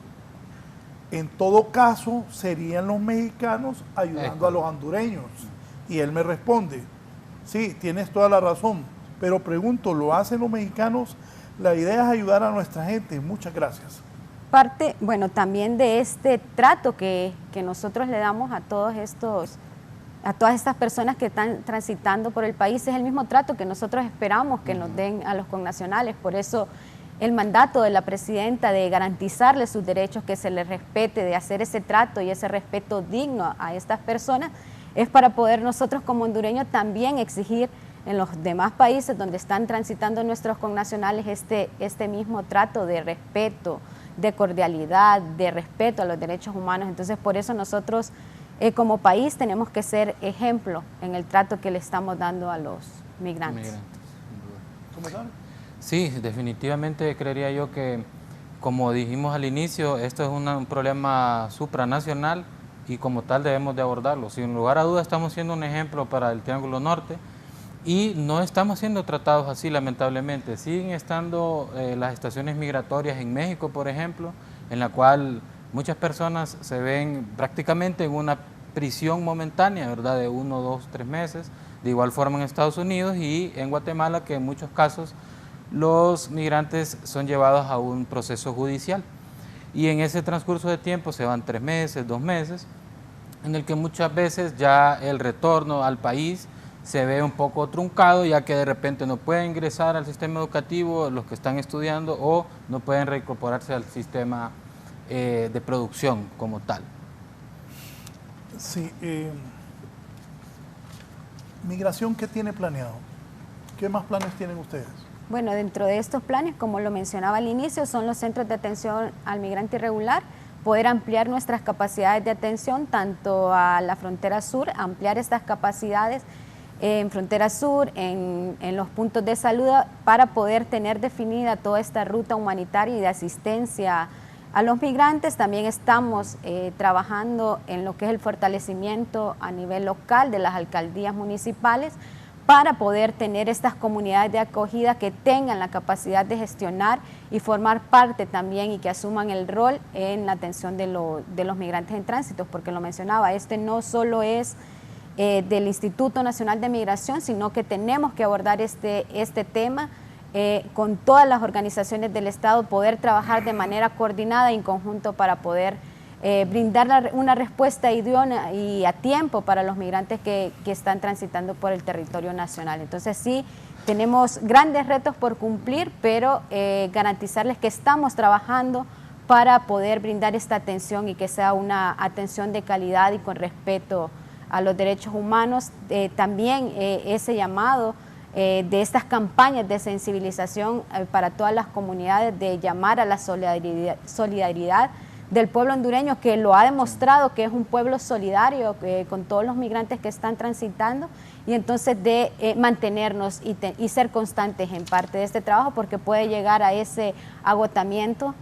en todo caso serían los mexicanos ayudando a los hondureños. Y él me responde: sí, tienes toda la razón, pero pregunto, ¿lo hacen los mexicanos? La idea es ayudar a nuestra gente. Muchas gracias. Parte, bueno, también de este trato que nosotros le damos a todas estas personas que están transitando por el país, es el mismo trato que nosotros esperamos que nos den a los connacionales. Por eso el mandato de la presidenta de garantizarles sus derechos, que se les respete, de hacer ese trato y ese respeto digno a estas personas, es para poder nosotros como hondureños también exigir en los demás países donde están transitando nuestros connacionales este mismo trato de respeto, de cordialidad, de respeto a los derechos humanos. Entonces, por eso nosotros como país tenemos que ser ejemplo en el trato que le estamos dando a los migrantes. Sí, definitivamente creería yo que, como dijimos al inicio, esto es un problema supranacional y como tal debemos de abordarlo. Sin lugar a dudas estamos siendo un ejemplo para el Triángulo Norte y no estamos siendo tratados así, lamentablemente. Siguen estando las estaciones migratorias en México, por ejemplo, en la cual muchas personas se ven prácticamente en una prisión momentánea, ¿verdad?, de 1, 2, 3 meses, de igual forma en Estados Unidos y en Guatemala, que en muchos casos los migrantes son llevados a un proceso judicial. Y en ese transcurso de tiempo se van 3 meses, 2 meses, en el que muchas veces ya el retorno al país se ve un poco truncado, ya que de repente no pueden ingresar al sistema educativo los que están estudiando o no pueden reincorporarse al sistema de producción como tal. Sí, migración, ¿qué tiene planeado? ¿Qué más planes tienen ustedes? Bueno, dentro de estos planes, como lo mencionaba al inicio, son los centros de atención al migrante irregular, poder ampliar nuestras capacidades de atención tanto a la frontera sur, ampliar estas capacidades en frontera sur, en los puntos de salud, para poder tener definida toda esta ruta humanitaria y de asistencia a los migrantes. También estamos trabajando en lo que es el fortalecimiento a nivel local de las alcaldías municipales para poder tener estas comunidades de acogida que tengan la capacidad de gestionar y formar parte también y que asuman el rol en la atención de los migrantes en tránsito, porque lo mencionaba, no solo es del Instituto Nacional de Migración, sino que tenemos que abordar este tema con todas las organizaciones del Estado, poder trabajar de manera coordinada y en conjunto para poder brindar una respuesta idónea y a tiempo para los migrantes que están transitando por el territorio nacional. Entonces sí, tenemos grandes retos por cumplir, pero garantizarles que estamos trabajando para poder brindar esta atención y que sea una atención de calidad y con respeto a los derechos humanos. También ese llamado de estas campañas de sensibilización para todas las comunidades, de llamar a la solidaridad del pueblo hondureño, que lo ha demostrado que es un pueblo solidario con todos los migrantes que están transitando, y entonces de mantenernos y ser constantes en parte de este trabajo, porque puede llegar a ese agotamiento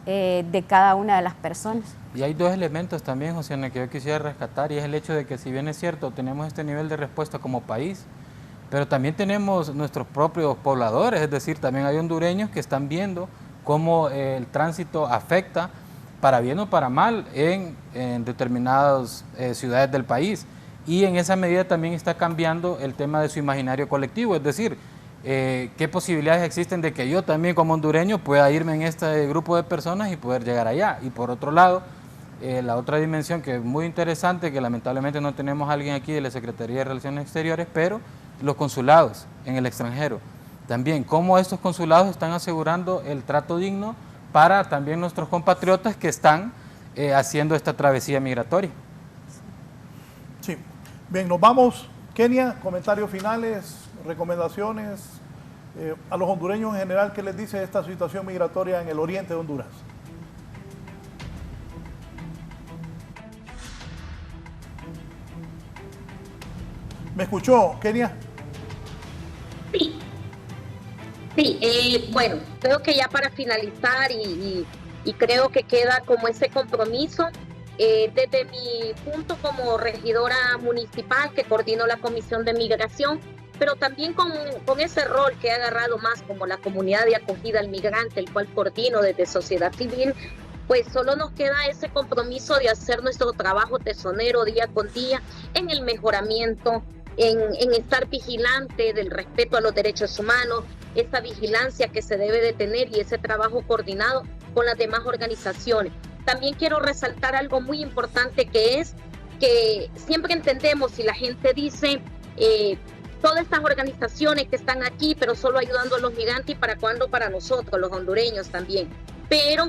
de cada una de las personas. Y hay 2 elementos también, José, que yo quisiera rescatar, y es el hecho de que, si bien es cierto, tenemos este nivel de respuesta como país, pero también tenemos nuestros propios pobladores, es decir, también hay hondureños que están viendo cómo el tránsito afecta, para bien o para mal, en determinadas ciudades del país, y en esa medida también está cambiando el tema de su imaginario colectivo, es decir, qué posibilidades existen de que yo también como hondureño pueda irme en este grupo de personas y poder llegar allá. Y por otro lado, la otra dimensión que es muy interesante, que lamentablemente no tenemos a alguien aquí de la Secretaría de Relaciones Exteriores, pero los consulados en el extranjero, también cómo estos consulados están asegurando el trato digno para también nuestros compatriotas que están haciendo esta travesía migratoria. Sí, bien, nos vamos. Kenia, comentarios finales, recomendaciones a los hondureños en general, ¿qué les dice esta situación migratoria en el oriente de Honduras? ¿Me escuchó, Kenia? Sí, bueno, creo que ya para finalizar y creo que queda como ese compromiso, desde mi punto como regidora municipal que coordino la Comisión de Migración, pero también con ese rol que he agarrado más como la comunidad de acogida al migrante, el cual coordino desde sociedad civil, pues solo nos queda ese compromiso de hacer nuestro trabajo tesonero día con día en el mejoramiento, en estar vigilante del respeto a los derechos humanos, esa vigilancia que se debe de tener y ese trabajo coordinado con las demás organizaciones. También quiero resaltar algo muy importante, que es que siempre entendemos, y la gente dice, todas estas organizaciones que están aquí, pero solo ayudando a los migrantes, ¿y para cuándo para nosotros, los hondureños también? Pero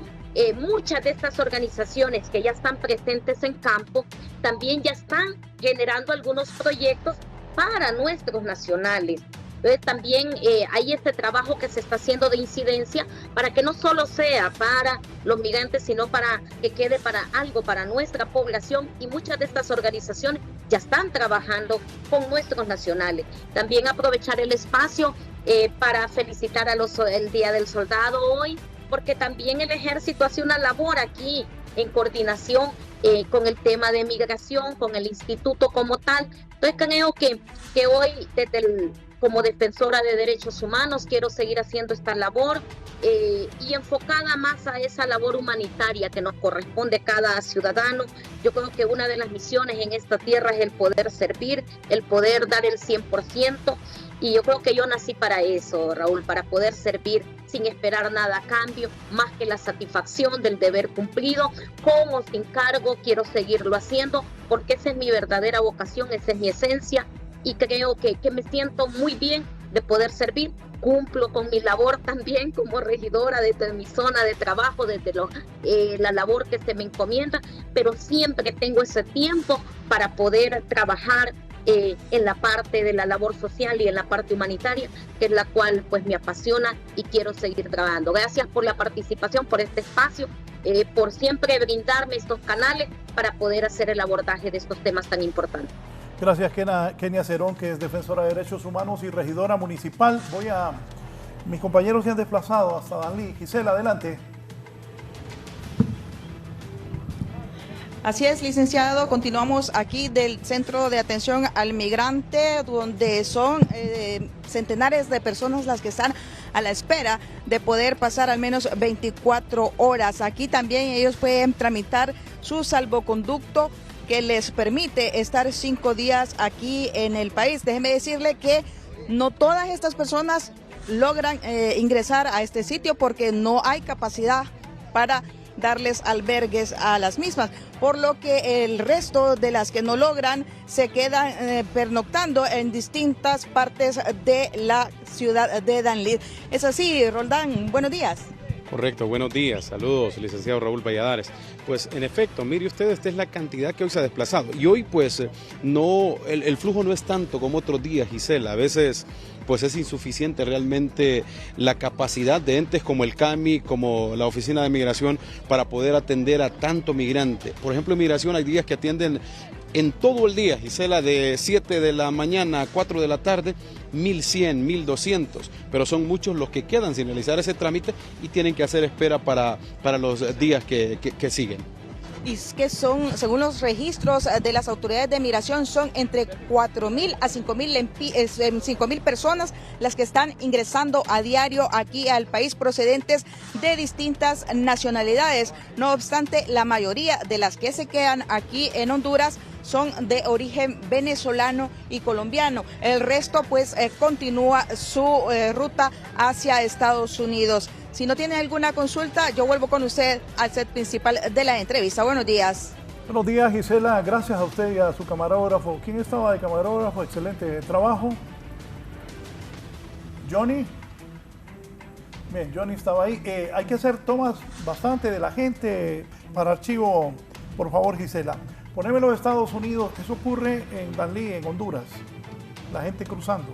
muchas de estas organizaciones que ya están presentes en campo, también ya están generando algunos proyectos para nuestros nacionales. Entonces también hay este trabajo que se está haciendo de incidencia para que no solo sea para los migrantes, sino para que quede para algo para nuestra población, y muchas de estas organizaciones ya están trabajando con nuestros nacionales. También aprovechar el espacio para felicitar a el Día del Soldado hoy, porque también el ejército hace una labor aquí en coordinación con el tema de migración, con el instituto como tal. Entonces creo que hoy como defensora de derechos humanos quiero seguir haciendo esta labor y enfocada más a esa labor humanitaria que nos corresponde cada ciudadano. Yo creo que una de las misiones en esta tierra es el poder servir, el poder dar el 100%, y yo creo que yo nací para eso, Raúl, para poder servir sin esperar nada a cambio, más que la satisfacción del deber cumplido, con o sin cargo. Quiero seguirlo haciendo porque esa es mi verdadera vocación, esa es mi esencia, y creo que me siento muy bien de poder servir. Cumplo con mi labor también como regidora desde mi zona de trabajo, desde la labor que se me encomienda, pero siempre tengo ese tiempo para poder trabajar en la parte de la labor social y en la parte humanitaria, que es la cual pues me apasiona y quiero seguir trabajando. Gracias por la participación, por este espacio, por siempre brindarme estos canales para poder hacer el abordaje de estos temas tan importantes. Gracias, Kenia Cerón, que es defensora de derechos humanos y regidora municipal. Mis compañeros se han desplazado hasta Danlí. Gisela, adelante. Así es, licenciado. Continuamos aquí del Centro de Atención al Migrante, donde son centenares de personas las que están a la espera de poder pasar al menos 24 horas. Aquí también ellos pueden tramitar su salvoconducto que les permite estar 5 días aquí en el país. Déjeme decirle que no todas estas personas logran ingresar a este sitio porque no hay capacidad para darles albergues a las mismas, por lo que el resto de las que no logran se quedan pernoctando en distintas partes de la ciudad de Danlí. Es así, Roldán, buenos días. Correcto, buenos días, saludos, licenciado Raúl Valladares. Pues en efecto, mire usted, esta es la cantidad que hoy se ha desplazado. Y hoy pues el flujo no es tanto como otros días, Gisela. A veces pues es insuficiente realmente la capacidad de entes como el CAMI, como la Oficina de Migración, para poder atender a tanto migrante. Por ejemplo, en Migración hay días que atienden en todo el día, Gisela, de 7 de la mañana a 4 de la tarde, 1.100, 1.200, pero son muchos los que quedan sin realizar ese trámite y tienen que hacer espera para los días que siguen. Y que son, según los registros de las autoridades de migración, son entre 4.000 a 5.000 personas las que están ingresando a diario aquí al país procedentes de distintas nacionalidades. No obstante, la mayoría de las que se quedan aquí en Honduras son de origen venezolano y colombiano. El resto pues continúa su ruta hacia Estados Unidos. Si no tiene alguna consulta, yo vuelvo con usted al set principal de la entrevista. Buenos días. Buenos días, Gisela. Gracias a usted y a su camarógrafo. ¿Quién estaba de camarógrafo? Excelente trabajo. Johnny. Bien, Johnny estaba ahí. Hay que hacer tomas bastante de la gente para archivo. Por favor, Gisela. Poneme los Estados Unidos. Eso ocurre en Danlí, en Honduras. La gente cruzando.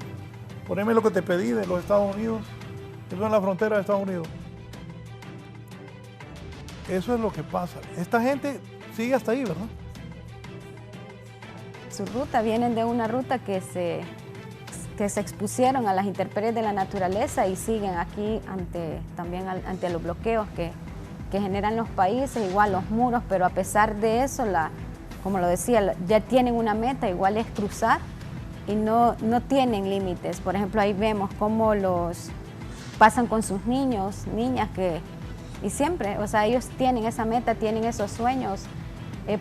Poneme lo que te pedí de los Estados Unidos. Eso en la frontera de Estados Unidos. Eso es lo que pasa. Esta gente sigue hasta ahí, ¿verdad? Su ruta, vienen de una ruta que se expusieron a las intemperies de la naturaleza y siguen aquí también ante los bloqueos que generan los países, igual los muros, pero a pesar de eso, como lo decía, ya tienen una meta, igual es cruzar y no tienen límites. Por ejemplo, ahí vemos cómo pasan con sus niños, niñas y siempre, o sea, ellos tienen esa meta, tienen esos sueños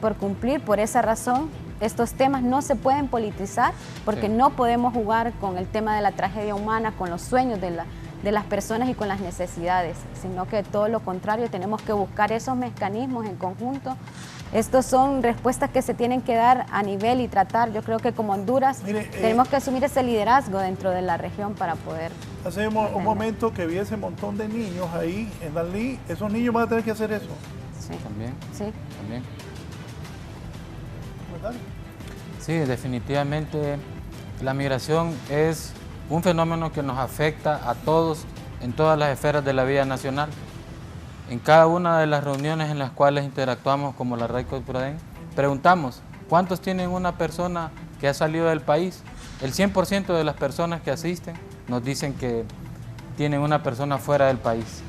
por cumplir. Por esa razón, estos temas no se pueden politizar porque no podemos jugar con el tema de la tragedia humana, con los sueños de las personas y con las necesidades, sino que todo lo contrario, tenemos que buscar esos mecanismos en conjunto. Estos son respuestas que se tienen que dar a nivel y tratar. Yo creo que como Honduras tenemos que asumir ese liderazgo dentro de la región para poder... Hace un momento que vi ese montón de niños ahí en Danlí. Esos niños van a tener que hacer eso. Sí, también. Sí. También. ¿Verdad? Sí, definitivamente la migración es un fenómeno que nos afecta a todos en todas las esferas de la vida nacional. En cada una de las reuniones en las cuales interactuamos como la Red Codprodén, preguntamos ¿cuántos tienen una persona que ha salido del país? El 100% de las personas que asisten nos dicen que tienen una persona fuera del país.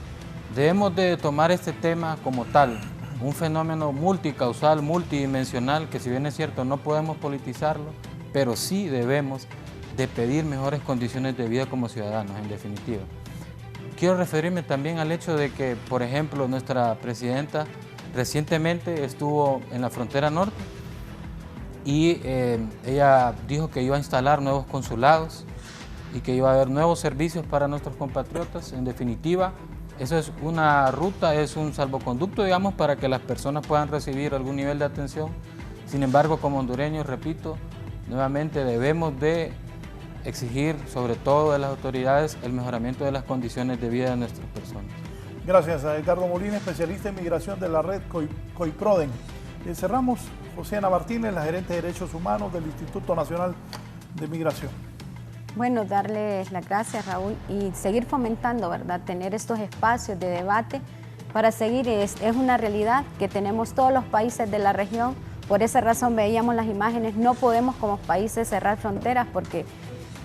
Debemos de tomar este tema como tal, un fenómeno multicausal, multidimensional, que si bien es cierto no podemos politizarlo, pero sí debemos de pedir mejores condiciones de vida como ciudadanos, en definitiva. Quiero referirme también al hecho de que, por ejemplo, nuestra presidenta recientemente estuvo en la frontera norte y ella dijo que iba a instalar nuevos consulados y que iba a haber nuevos servicios para nuestros compatriotas. En definitiva, eso es una ruta, es un salvoconducto, digamos, para que las personas puedan recibir algún nivel de atención. Sin embargo, como hondureños, repito, nuevamente debemos de exigir, sobre todo de las autoridades, el mejoramiento de las condiciones de vida de nuestras personas. Gracias a Edgardo Molina, especialista en migración de la red COIPRODEN. Cerramos, Josiana Martínez, la gerente de Derechos Humanos del Instituto Nacional de Migración. Bueno, darles las gracias, Raúl, y seguir fomentando, ¿verdad? Tener estos espacios de debate para seguir. Es una realidad que tenemos todos los países de la región. Por esa razón veíamos las imágenes, no podemos como países cerrar fronteras porque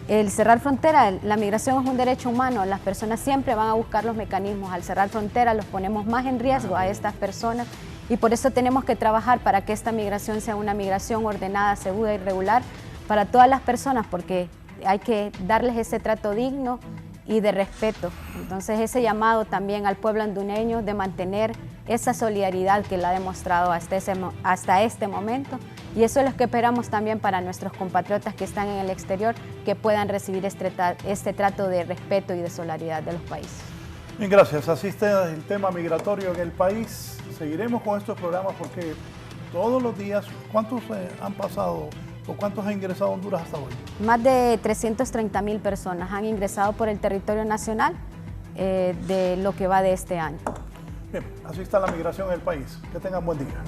el cerrar fronteras, la migración es un derecho humano, las personas siempre van a buscar los mecanismos. Al cerrar fronteras los ponemos más en riesgo a estas personas y por eso tenemos que trabajar para que esta migración sea una migración ordenada, segura y regular para todas las personas, porque hay que darles ese trato digno y de respeto. Entonces ese llamado también al pueblo hondureño de mantener esa solidaridad que la ha demostrado hasta este momento, y eso es lo que esperamos también para nuestros compatriotas que están en el exterior, que puedan recibir este trato de respeto y de solidaridad de los países. Bien, gracias. Así está el tema migratorio en el país. Seguiremos con estos programas porque todos los días, ¿cuántos han pasado o cuántos han ingresado a Honduras hasta hoy? Más de 330,000 personas han ingresado por el territorio nacional de lo que va de este año. Bien, así está la migración en el país. Que tengan buen día.